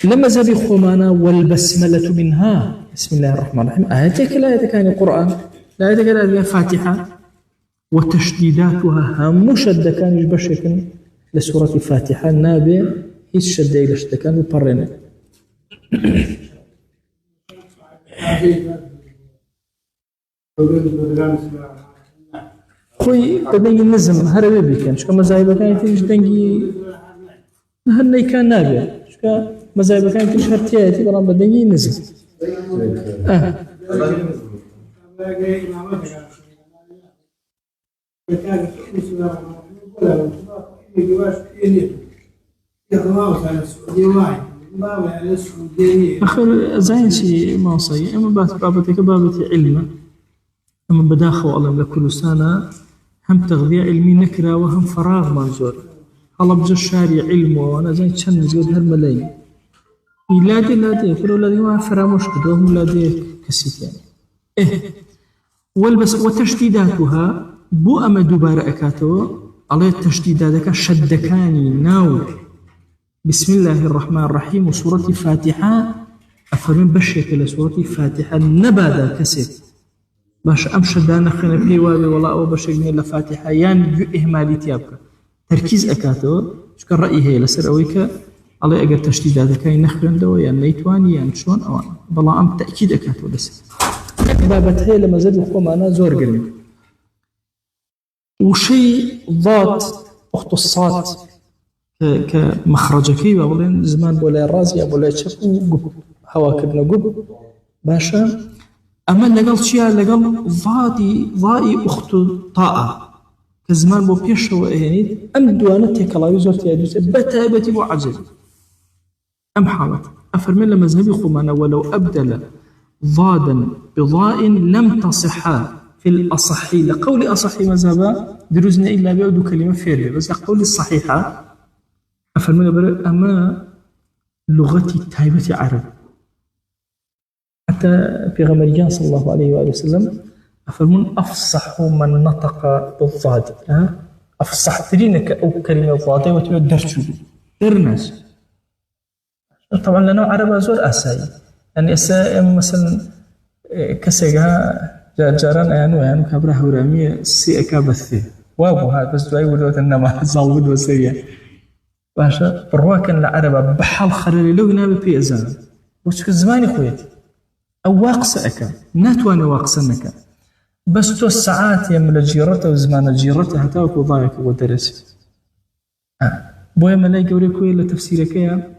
لما زابي خومانا والبسملة منها بسم الله الرحمن الرحيم آياتك لا آياتك عن القرآن لا آياتك لا آياتك فاتحة وتشديداتها هم شد كان يجبشكن لسورة فاتحة نابي هيس شد إلى شد كان يبرنا خوي بدنجي النزم هربي بكن شو مزايبه كان تيجي دنجي هني كان نابي شو مزايبه كان تيجي هرتياتي بلا بدنجي النزم أخر زين شيء ما صي أما بابتك بابتي علمه أما بداخل الله لكل سنة هم تغذية علمي نكرة وهم فراغ منظور الله بجو الشارع علمه وأنا زين شن زود هالملايين لا كل ولادي ما فراموش كدوهم ولادي كسيت يعني والبس وتشديداتها بو أما دوباره أكاتو على التشديدات شدكاني ناو بسم الله الرحمن الرحيم وسورة فاتحة أفرمين بشيك لسورة فاتحة نبادا كسيت باش أمشى دانا خنا بيوابي والله أو بشيكني لفاتحة يان إهمالي تيابك تركيز أكاتو شكرا رأيي هي لسر أويك على أجر تشديدات كاين نخرن دو يان ليتواني يان شون أوان بالله أم تأكيد أكاتو لسر بابەت هەیە لە مەذهەبی خۆمانە زۆر گرنگ وشەی ضاد ئوخت الصاد کە مەخرەجەکەی بە بڵێن زمان بۆ لای ڕاز یا بۆ لای چەپ و گوب هەواکردنە گوب باشە ئەمە لەگەڵ چیە لەگەڵ ضای ئوخت تاء کە زمان بۆ پێشەوە ئەهێنیت ئەم دوانە تێکەڵاوی زۆر تیادوسێ بەتایبەتی بۆ عەجەب ئەم حاڵەت ئەفەرمێن لە مەذهەبی خۆمانە وەلەو ئەبدەلە ضادا بضاء لم تصحا في الأصح لقول أصح مذهبا دروزنا إلا بيعدوا كلمة فيرية بس لقول الصحيحة أفرمنا برا أما لغتي تايبة عرب حتى في غمريان صلى الله عليه وآله وسلم أفرمون أفصح من نطق بالضاد أفصح ترينك أو كلمة ضاد وتبقى درشو درناس طبعا لنا عرب زور أساي يعني أساي مثلا كسيها جاران أيانو كابرا هورامية سيئكا بثي وابو هذا بس دعي ودوت إنما زالود وسيئة باشا برواكن العرب بحال خرالي لو نابي في إزان وشك الزماني خويتي أو واقسأك ناتواني واقسنك بس تو الساعات يملا جيرته وزمان جيرته هتاوك وضايك ودرس بويا ملاي قوري كوي لتفسيرك يا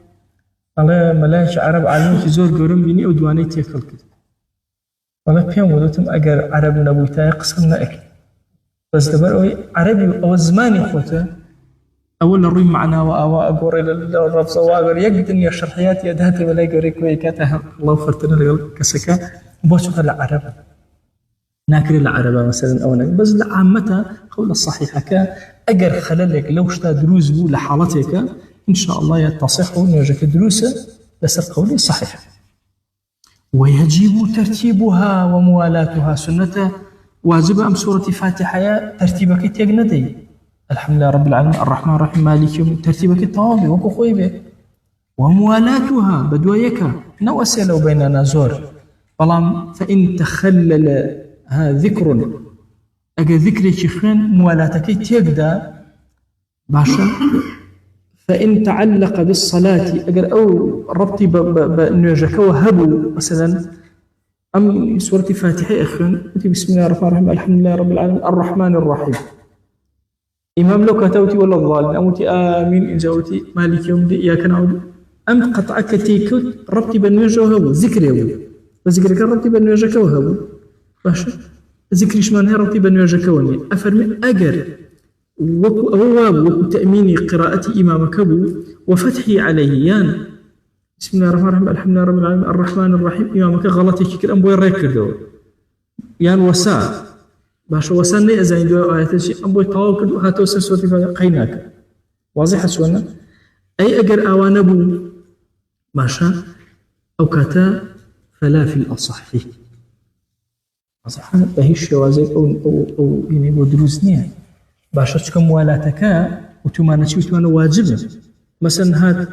الله ملايش عرب عالمي زور قورم بيني ودواني تيكل كده والله بيوم ودوتم أجر عرب نبوتاي قسمنا أكل بس دبر عربي أو زماني خوته أول الروي معنا وأوا أقول الرفض وأقول يقدن يا شرحيات يا دهت ولا يقول كوي كاتها الله فرتنا لقل كسكا بوشوف العرب ناكر العرب مثلا أو بس لعامتها قول الصحيحة كأجر خلالك لو اشتا دروز بو لحالتك إن شاء الله يتصح ونرجك دروسه بس قولي صحيح ويجب ترتيبها وموالاتها سنة واجب أم سورة فاتحة ترتيبك تيجندي الحمد لله رب العالمين الرحمن الرحيم مالك يوم ترتيبك الطوابي وكو خويبه وموالاتها بدويك نو أسئلة بيننا زور بلام فإن تخلل ذكر أجا ذكرك خين موالاتك تيجدا باشا فإن تعلق بالصلاة أجر أو ربطي بنيجك وهبوا مثلا أم سورة فاتحة أخوان بسم الله الرحمن الرحيم الحمد لله رب العالمين الرحمن الرحيم إمام لو كتوتي ولا الضالين أموتي آمين إن جاوتي مالك يوم دي إياك نعبد أم قطعك تيكوت ربطي بنيجك وهبوا ذكري هو وذكرك ربطي بنيجك وهبوا باشا ذكري شمان هي ربطي بنيجك وهبوا أفرمي أجر وكو تأمين قراءة إمامك وفتحي عليه يان بسم الله الرحمن الرحيم الحمد لله رب العالمين الرحمن الرحيم إمامك غلطي كير أم بوي ريكردو يان وساء باشا وساء ني أزاين دو آيات شيء أم بوي طاوكردو هاتو سرسوتي قيناك واضح سوانا أي أجر آوان أبو باشا أو كاتا فلا في الأصح أصح بهيش شوازي أو يعني بو دروس نيه باشا تشكم موالاتك وتمانتي وتمانا واجبة مثلا هات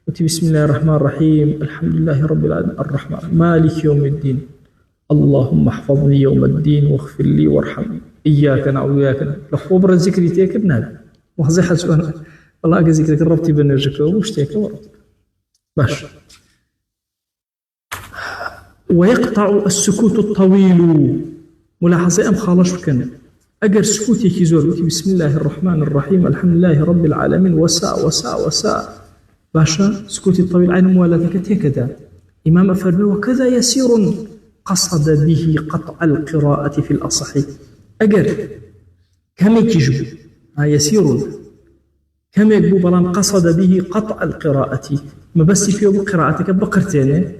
وتي بسم الله الرحمن الرحيم الحمد لله رب العالمين الرحمن مالك يوم الدين اللهم احفظني يوم الدين واغفر لي وارحمني إياك نعبد وإياك لخبر الذكر تيك بنال وخزيحة سؤال والله أجا ذكرك ربطي بنرجك ومشتيك وربطك باش ويقطع السكوت الطويل ملاحظة أم خالش كان أجر سكوتي كيزور بسم الله الرحمن الرحيم الحمد لله رب العالمين وساء باشا سكوتي الطويل عين موالاتك تيكدا إمام أفرمي وكذا يسير قصد به قطع القراءة في الأصح أجر كم يجب يسير كم يجب بلان قصد به قطع القراءة ما بس في قراءتك بقرتين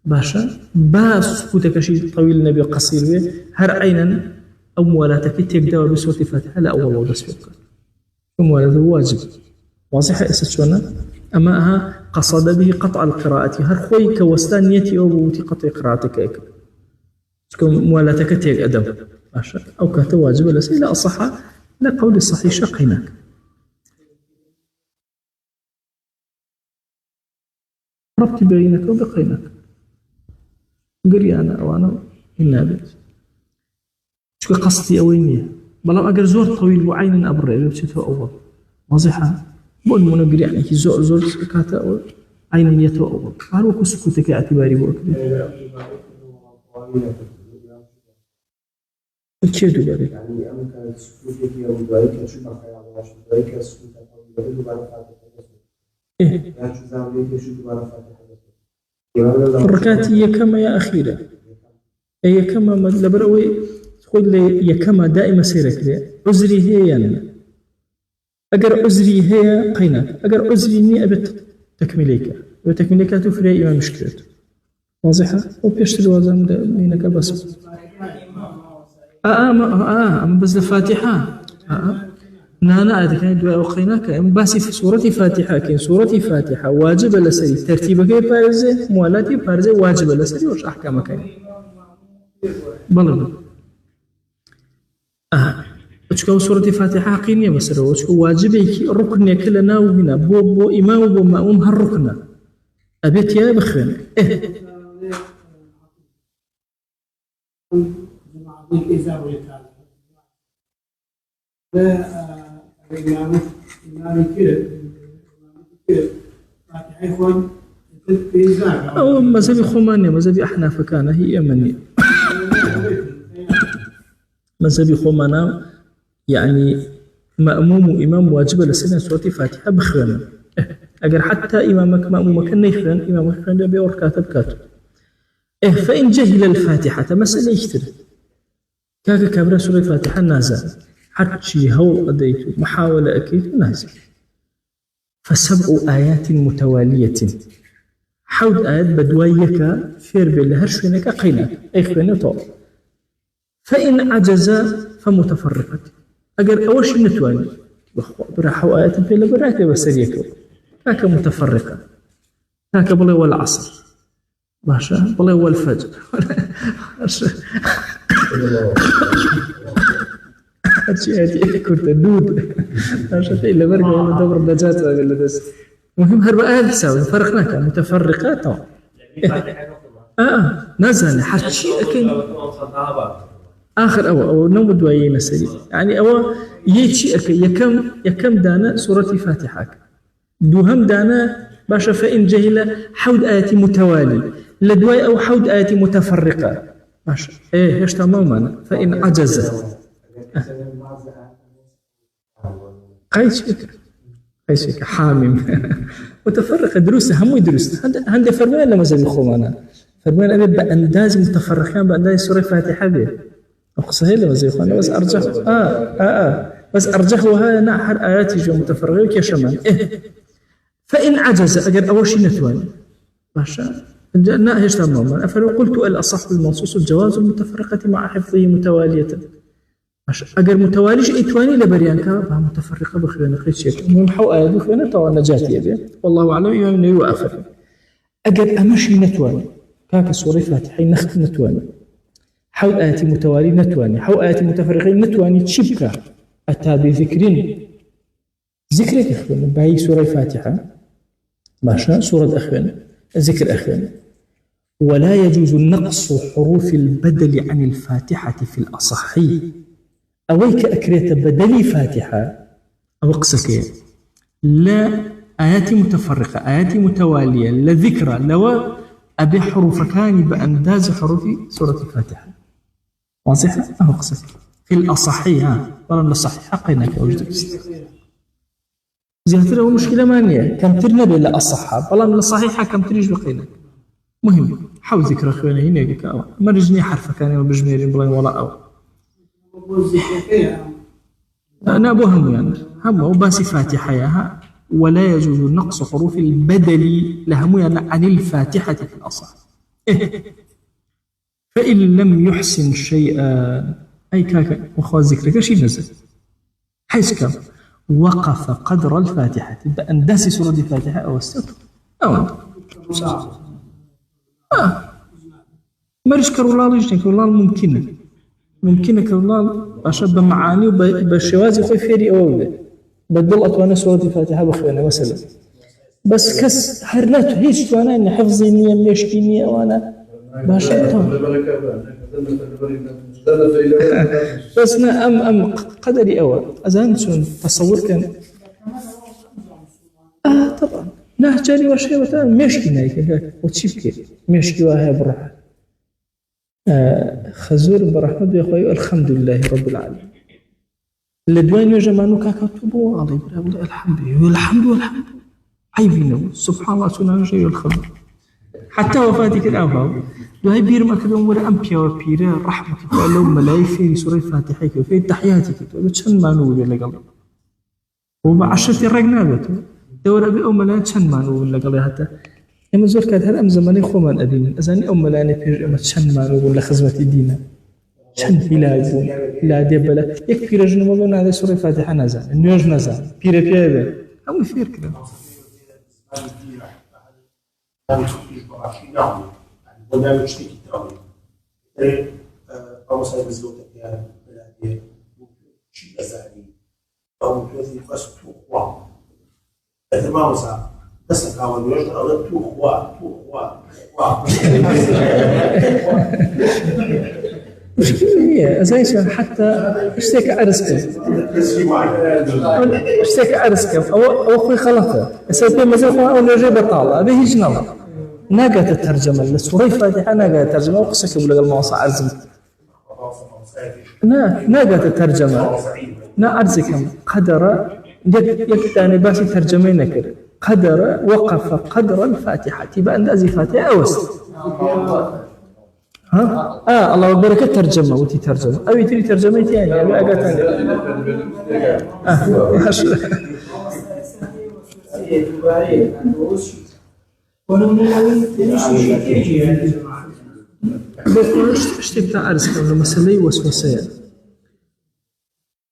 باشا باس سكوتك شيء طويل النبي قصير هر عينا أو موالاتك تبدأ بسورة الفاتحة لا أول وبس فيك موالاتك واجب واضح أساسنا أما قصد به قطع القراءة هر خوي كوستان يتي أو بوتي قطع قراءتك هيك موالاتك تيك أدب ماشا أو كانت واجب لس إلى أصح لا قول الصحيح شق هناك ربط بينك وبقينك قري أنا أو أنا النابت شو قصدي أوينية بلام أجر زور طويل وعين أبرئ بشتها أول واضحة بقول منقر يعني زور كاتا عين يتوا أول هل هو كسكوتك اعتباري بوكبي كي دوباره يعني أنا كانت سكوتي أو دوائك شو ما خيال الله شو دوائك سكوت أو دوائك فاتحة إيه لا شو زاوية شو دوائك فاتحة الركعات هي كما يا أخيرة هي كما لبروي تقول لي هي كما دائما سيرك لي عذري هي يعني أجر عذري هي قينك أجر عذري إني أبت تكمليك وتكمليك تفري إمام مشكلته واضحة وبيشتري وزن بينك بس أما بس الفاتحة نانا هذا كان دعاء وقيناك بس في سورة فاتحة كان سورة فاتحة واجب لسري ترتيبك بارزة موالاتي بارزة واجب لسري وش أحكامك كان بلى وشكو سورة فاتحة قينية بس وشكو واجبك ركن كلنا وهنا بو إمام بو مأموم هالركن أبيت يا بخير أو مذهب خمانية مذهب أحناف كان هي يمني مذهب خمانا يعني مأموم وإمام واجب لسنة سورة فاتحة بخير أجر حتى إمامك مأمومك نيخرن إمامك خرن بيور كاتب كاتب فإن جهل الفاتحة مسألة يشتر كاك كبر سورة الفاتحة نازل حتى هو قضيت محاولة أكيد نازل فسبع آيات متوالية حود آيات بدويك فير بالله هرشوينك قينك أي خيني طول فإن عجز فمتفرقة أجر أوش نتواني براحوا آيات في لبراك بسريك كاك متفرقة كاك بلي والعصر ماشا بلي والفجر هادشي كنت دود ماشا في إلا برقة ولا دبر النجاة ولا دس مهم هرب آيات تساوي فرقناك متفرقات نزل حتى أكيد آخر أو نوم دوايين السري يعني أو يجي يكم دانا سورة فاتحة دوهم دانا باشا فإن جهل حود آيات متوالي لدواي أو حود آيات متفرقة باشا إيه إيش تماما فإن عجز قيسك حامم متفرقة دروسها هم دروس هندي فرمان لما زي خومانا فرمان أبي بأنداز متفرقين بأنداز سورة فاتحة به أقصى لما زي خومانا بس أرجح بس أرجح وهاي نحر آيات جو متفرقين كشمان فإن عجز أجر أول شيء نتواني باشا لا هيش تماما فلو قلت الأصح المنصوص الجواز المتفرقة مع حفظه متوالية أجر متواليش إتواني لبريانك متفرقة بخير نقيس شيء المهم حو آيات بخير طوال نجاتي يبي والله أعلم إمام النووي وآخر أجر أمشي نتواني كاك سورة فاتحة نخت نتواني حو آيات متوالي نتواني حو آيات متفرقين نتواني تشبكة أتى بذكرين ذكرك أخوان باي سورة فاتحة ماشا سورة أخوان ذكر أخوان ولا يجوز نقص حروف البدل عن الفاتحة في الأصحي أويك أكريت بدلي فاتحة أو قصك لا آيات متفرقة آيات متوالية لا ذكرى لو أبي حروف كان بأنداز حروف سورة الفاتحة واضحة أو قصك في الأصحي ولا الصحيح قينك أوجدك زيادة له مشكلة مانية كم ترنبي لا الصحة بلا من الصحيحة كم تريج بقينك مهم حاول ذكر أخواني هنا ما رجني حرف كان بجميرين بلا ولا أو أنا أبو هم يعني هم وباسي فاتحة ياها ولا يجوز نقص حروف البدل لهم يعني عن الفاتحة في الأصح فإن لم يحسن شيئا أي كاكا وخوة ذكرك شيء نزل حيث كم وقف قدر الفاتحة بأنداس سورة الفاتحة أو الستر أو مرش كرولا ليش كرولا ممكنة كرولا أشب معاني وبالشواذ خوي فيري أوله بدل أتوانا سورة الفاتحة بخوانا مثلا بس كس هرلات هيش توانا إن حفظي نية ميشكيني أوانا باشا بس أم قدري أول أزان شون تصور كان طبعا نهجري وشيء وتعالى ميشكي نايك وتشيبكي ميشكي وهي بروحة خزور برحمة بيخوي الحمد لله رب العالمين لدوين يجمعنو كاكتبوا علي برا الحمد لله الحمد والحمد عيبينه سبحان الله سنان شيء الخبر حتى وفاتك الأباء دوهي بير ما كدوم ولا أمبيا وبيرا رحمة الله ملاي في سورة فاتحة في تحياتك تقول شن ما نقول ولا قال وما عشرة الرجنابة دور أبي أم ملاي شن ما نقول ولا قال حتى إما زور كانت هل أم زماني خومن أدين أزاني أم ملاي بير إما شن ما نقول ولا خزمة الدين شن بلا يبون لا دبلا يكفي رجل مبون هذا سورة فاتحة نزل النيوج نزل بيرا بيرا أو يفير كده وده مش تيجي تقوي أو مثلا بزوجة يعني بلادية شيء أزاني أو ممكن بس توقع هذا ما وصل بس كمان يوجد أغلب توقع هي أزايش حتى اشتكى أرسكم اشتكى أرسكم أو أخوي خلطه أسأل مثلا أو نجيب طالع به جنال ناقة الترجمة للسورة فاتحة ناقة الترجمة وقصك بلغ المواصع عرزم ناقة الترجمة نا أرزكم قدر يكتاني باسي ترجمين نكر قدر وقف قدر الفاتحة بأن أزي فاتحة أوست ها الله أكبر ترجمة وتي ترجمة أو يتري ترجمة ثانية أبي أقا اشتبتا أرزك أولا مسألة وسوسية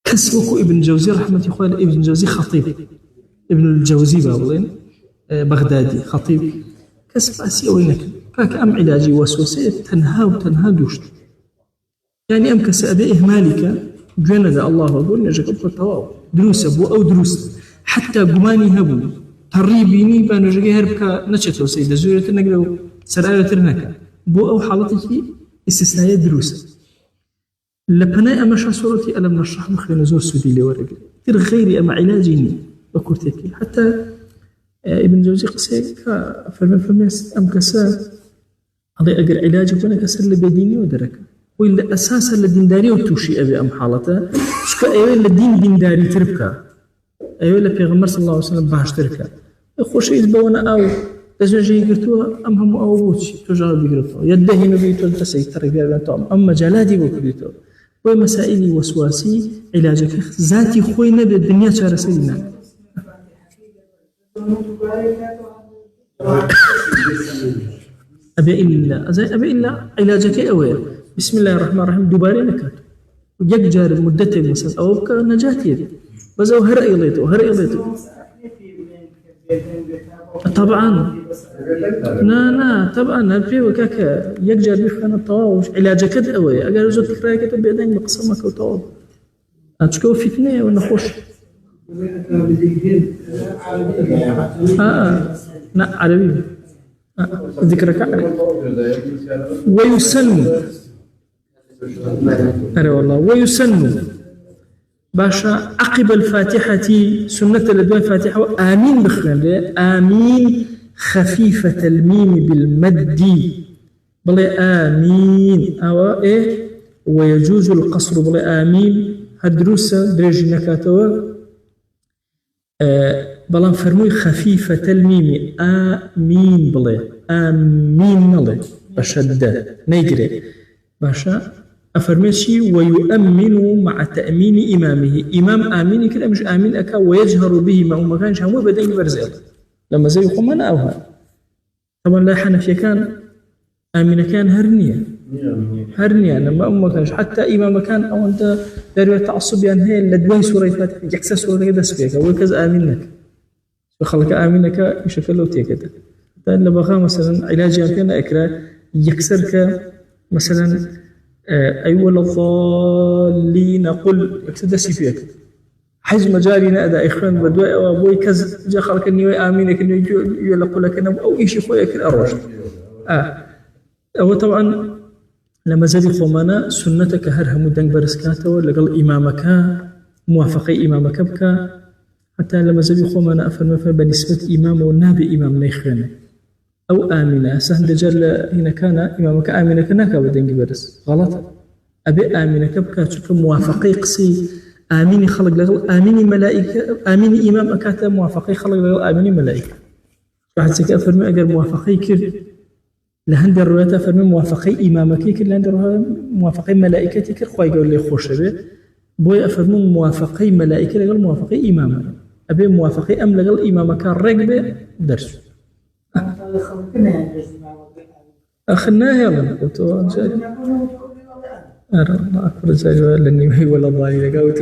كسبك ابن الجوزي رحمة الله ابن الجوزي خطيب ابن الجوزي باولين بغدادي خطيب كسب أسيا وينك كاك أم علاجي وسوسية تنهى دوشت يعني أم كسأبي إهمالك جوانا ذا الله أقول نجاك أبقى الطواب دروس أبو أو دروس حتى قماني هبو تريبيني بانو جاكي هربكا نشتو سيدة زورة نقرأو سرعي ترنكا بو أو حالتك استثناء دروس لبناء أمشى صورتي ألم نشرح مخلنا زور سودي لورقي تر غيري أما علاجيني وكورتكي حتى ابن جوزي قصيك فالمفهميس أم كسا هذا أقر علاجك وانا كسر لبديني ودرك وإلا أساسا لدينداري وتوشي أبي أم حالته شكا أيوة لدين دينداري تربكا أيوة لبيغمر صلى الله عليه وسلم باش تركا خوش يتبونا أو تزوجي قرتوها أم هم أوبوتش تجارب قرتوها يدهي نبيتو التسي تربية بنتهم أما جلادي وكريتو ومسائلي وسواسي علاجك ذاتي خوي نبي الدنيا شار سيدنا أبي إلا علاجك أوير بسم الله الرحمن الرحيم دوباري نكات يجار مدته مثلا أو بك نجاتي بس أو هرأي ليتو طبعا لا طبعا في وكاك يجار بخان الطواوش علاجك أوير أجر زود فكرة كتب بيدين بقسمك وطواب أتشكو فتنة ونخش لا عربي ذكرك عربي ويسن باشا عقب الفاتحة سنة لدوان الفاتحة آمين بخلال آمين خفيفة الميم بالمد بلي آمين أو إيه ويجوز القصر بلي آمين هدروسة درجة نكاتوا بلان فرموي خفيفة الميم آمين بلي آمين نلي بشدة نيجري باشا أفرميشي ويؤمن مع تأمين إمامه إمام آمين كده مش آمين أكا ويجهر به ما كانش هم بدأ برزيل لما زي يقوم أوها طبعا لا حنفية كان آمين كان هرنية لما ما كانش حتى إمام كان أو أنت داري تعصب يعني هي لدوي سورة فاتحة يكسر سورة كده سبيك ويكز آمينك وخلك آمينك يشكل له تيكده لأن لبغى مثلا علاج كان إكرا يكسرك مثلا أي ولا الضالين قل يكسر سيفيك حيث مجارينا أدا إخوان بدوي أو أبوي كز جا خلك إني آمينك إنه يقول لك أنا أو إيش خويك الأروج أو طبعا لما زاد خمانا سنتك هرها مدن برسكاته ولا قال إمامك موافقي إمامك بك حتى لما زاد خمانا أفرم بنسبة إمام والنبي إمام نيخانه أو آمنة سهل دجال هنا كان إمامك آمنة كناك بدنجي برس غلط أبي آمنة كبكاتك موافقي قصي آميني خلق لغل آميني ملائكة آميني إمام أكاتا موافقي خلق لغل آميني ملائكة واحد سكا فرمي أجر موافقي كر لهند الروايات فرمي موافقي إمامك كر لهند موافقي ملائكتي كر خواهي قول لي خوش به بوي أفرمي موافقي ملائكة لغل موافقي إمامك أبي موافقي أم لغل إمامك الرقبة درس أخناها يلا قلتوا أرى الله أكبر زاجوا لأني ولا ضالي قلت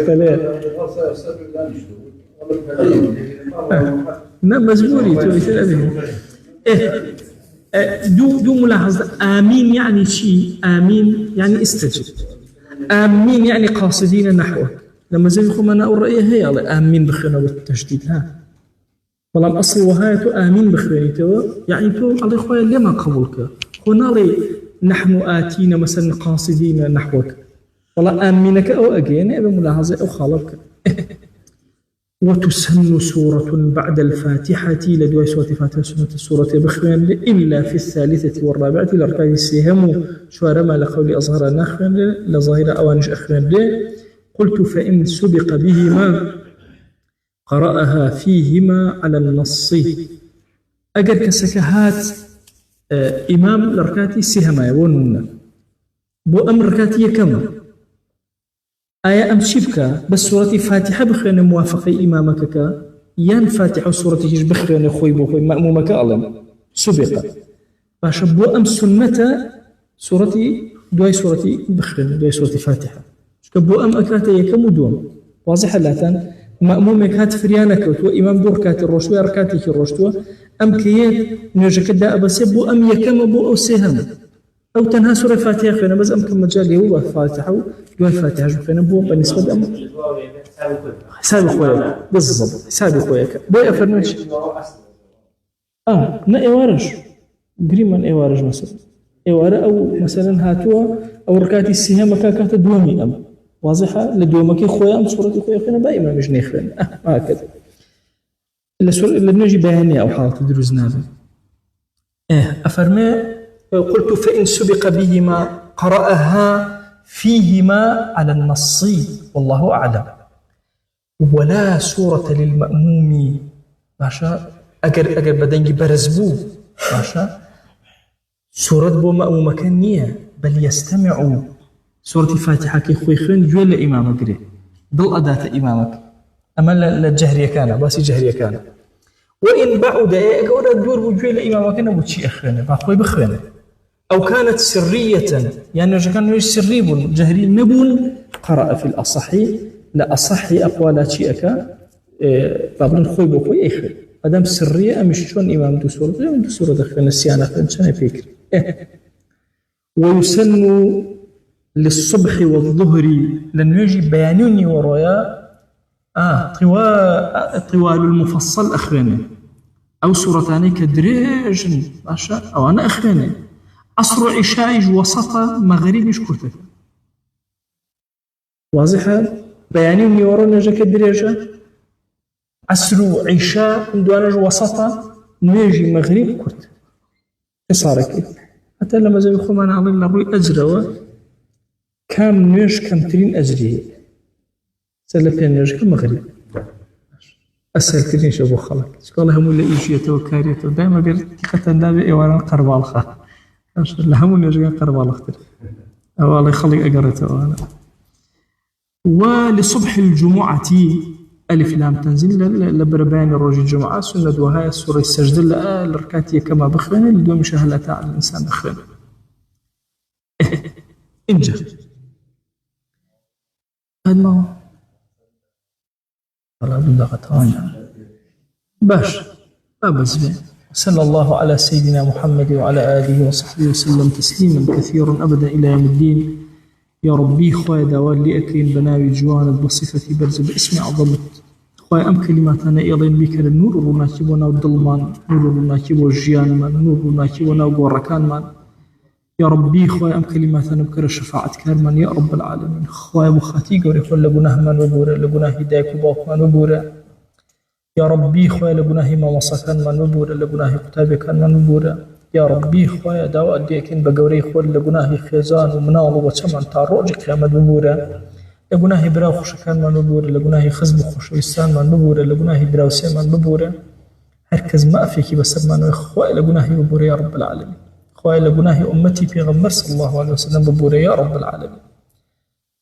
فلا نعم مزبوري تبي تلعبين دو ملاحظة آمين يعني شيء آمين يعني استجب آمين يعني قاصدين نحوه لما زي خمنا الرأي هي آمين بخينا بالتشديد ها والله أصل وهايته آمين بخيرته يعني تو الله خويا لما قبولك هنا لي نحن آتينا مثلا قاصدين نحوك والله آمينك أو أجينا بملاحظة أو خالبك وتسن سورة بعد الفاتحة لدواء سورة الفاتحة سنة السورة بخوان إلا في الثالثة والرابعة لأركان السهم شوارما لقول أظهر نخوان لظاهر أوانج أخوان قلت فإن سبق بهما قرأها فيهما على النص أجر كسكهات إمام لركاتي سهما يوننا بو أمر ركاتي كما آية أم شبكة بس سورة فاتحة بخير موافقي إمامك يان فاتحة سورة هيج بخير خوي بو خوي مأمومك الله سبق باش بو أم سنة سورة دواي سورة بخير دواي سورة فاتحة بو أم أكراتي يكم دوم واضح لاتان مأمومك هات فريانك وتو إمام دور كاتي الرشوة ركاتي الرشوة أم كيات نرجع كدا أبسبو أم يكم بو أو سهم أو تنها سورة فاتحة خينا بس أم كم مجال هو فاتحة دواء فاتحة خينا بو بالنسبة أم حساب خويا بالضبط حساب خويا بوي أفرمش نا قريما إيوارج مثلا إيوارة أو مثلا هاتوا أو ركاتي السهم كاكات دوامي أم واضحة لدومك خويا أم سورة خويا خينا باقي ما مش نخينا هكذا إلا نجي بيانية أو حالة دروز نابل أفرمي قلت فإن سبق بهما قرأها فيهما على النص والله أعلم ولا سورة للمأموم باشا أجر بدنجي برزبو باشا سورة بو مأموم كنية بل يستمعوا سورة الفاتحة كي خوي خين جوال إمامك قري ضل أداة إمامك أما للجهرية كان باسي جهرية كان وإن بعد أقول الدور وجوال إمامك نبوتشي أخرين بأخوي بخرين أو كانت سرية يعني كان سري جهري نبون قرأ في الأصح لا أصح أقوالات شيئك بابن خوي بخوي أخرين أدام سرية أمش شون إمام دو سورة دخلنا السيانة فإنسان فكر ويسن للصبح والظهر لن يجي بيانوني ورايا طوال المفصل أخرين أو سورتاني كدريج باشا أو أنا أخرين عصر عشاء وسطة مغربي شكرتك واضحة بيانوني ورانا جا كدريجة عصر عشاء دوانا وسطة نيجي مغرب كرت صارك حتى لما زي بخوما أنا أظن لروي أجروا كام نيش كم ترين أجريه سلفين نيش كم مغرب أسهل ترين شبو خلق شكو الله هم اللي إيجيته وكاريته دائما قلت تيقة دابي إيوانا قربا الخا لهم اللي يجي قربا الأختر أو الله يخلق أقرته وأنا ولصبح الجمعة ألف لام تنزيل لبربان الرجل الجمعة سنة وهاي سورة السجدة لركاتية كما بخواني لدو مشاهلتها على الإنسان بخواني انجح هذا ما هو بلغتها باش بس بين صلى الله على سيدنا محمد وعلى آله وصحبه وسلم تسليما كثيرا أبدا إلى يوم الدين يا ربي خويا دوال لي أكرم بناوي جوانب بصفة برز باسم عظمت خويا أم كلماتنا إيضين بك النور روناكي وناو الظلمان نور روناكي والجيان من نور روناكي وناو قوركان من يا ربي خويا أم كلماتنا بكر الشفاعة كرمان يا رب العالمين خويا بخاتي قوري خل لقناه من وبورا لقناه هدايك وباقمان وبورا يا ربي خويا لجناهي ما وصكان من مبورة لجناهي كتابي كان من مبورة يا ربي خويا داو أديكين بجوري خويا لجناهي خزان ومنال وشمن تاروج قيامة مبورة لجناهي براو خشكان من مبورة لجناهي خزب خشويستان من مبورة لجناهي براو سيمان مبورة هركز ما فيك بس من خويا لجناهي مبورة يا رب العالمين خويا لجناهي أمتي في غمر صلى الله عليه وسلم مبورة يا رب العالمين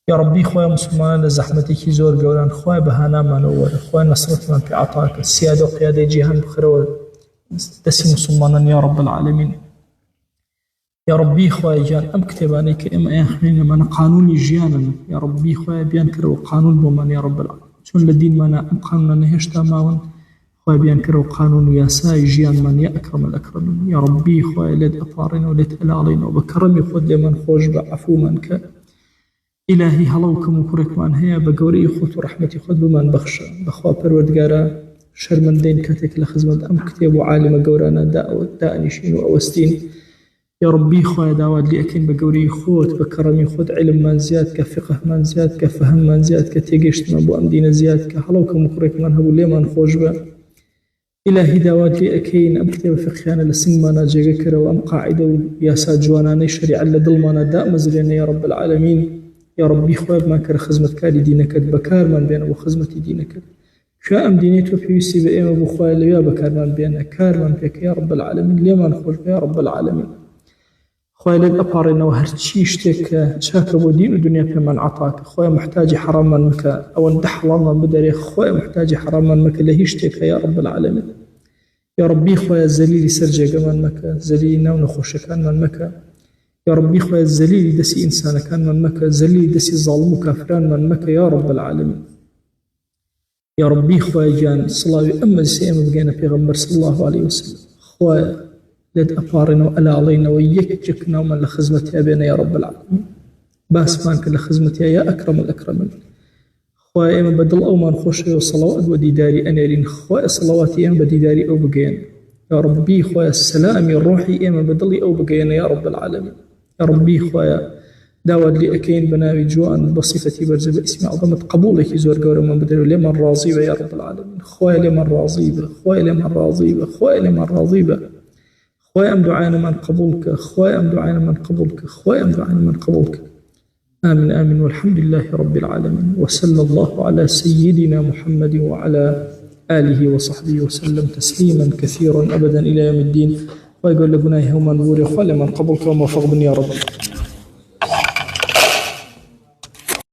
يا ربي خويا مسلمان لزحمتك زور جولان خويا بهانا منور خويا نصرت من في عطاك السيادة وقيادة جهان بخير دسي مسلمانا يا رب العالمين يا ربي خويا جان أم كتبانيك إما إحنا من قانوني جيانا يا ربي خويا بينكروا قانون بمن يا رب العالمين شون الدين منا أم قانونا نهشتا ماون خويا بينكروا قانون ياساي جيان من يا أكرم الأكرمين يا ربي خويا لد أطارنا ولد ألالينا وبكرمي خذ لمن خوش بعفو منك إلهي هلوكم وكرك من هي بجوري خود ورحمتي خود بمن بخشة بخوا بروردگارا شرمندين كتك لخدمة أم كتاب وعالم جورانا داء نشين وأوستين يا ربي خويا داود لي أكين بجوري خود بكرمي خود علم من زياد كفقه من زياد كفهم من زياد كتيجشت من بو أمدين زياد كهلوكم وكرك من هبو لي من خوش به إلهي داود لي أكين أم كتاب فقهانا لسنمانا جيجكرا وأم قاعدة وياسا جواناني شريعا لدلمانا داء مزلين يا رب العالمين يا ربي خواب ما كر خدمة كاري دينك بكار من بين وخدمة دينك شو أم دينيتو في يسي بأيم أبو خويا ليا بكار من بين كار من بك يا رب العالمين ليه ما نخرج يا رب العالمين خويا لك أبارنا وهرتشي اشتك شاك أبو دين الدنيا في من عطاك خويا محتاج حرام من مكا أو اندح الله بدري خويا محتاج حرام من مكا ليه اشتك يا رب العالمين يا ربي خويا الزليل سرجة من مكا زليلنا ونخوشكان من مكا يا ربي خويا الزليل دسي إنسان كان من مكة زليل دسي ظالم كافران من مكة يا رب العالمين يا ربي خويا جان صلاة أما سيما بقينا في غمر صلى الله عليه وسلم خويا لد أفارنا وألا علينا ويكجكنا ومن لخزمتها بينا يا رب العالمين باس مانك لخزمتها يا أكرم الأكرمين خويا إما بدل أو ما نخوش صلوات وديداري أنيرين خويا صلواتي إما بديداري أو بقينا يا ربي خويا السلام الروحي إما بدلي أو بقينا يا رب العالمين يا ربي خويا داود لي أكين بناوي جوان بصفتي برزب اسمي عظمة قبولك زور قورا من بدر لمن راضيبة يا رب العالمين خويا لمن راضيبة خويا لمن راضيبة خويا لمن راضيبة خويا أم دعانا من قبولك خويا أم دعانا من قبولك خويا أم دعانا من قبولك آمين آمين والحمد لله رب العالمين وصلى الله على سيدنا محمد وعلى آله وصحبه وسلم تسليما كثيرا أبدا إلى يوم الدين ويقول لقنا يوما نوري خالي من قبلك وموفق بني يا رب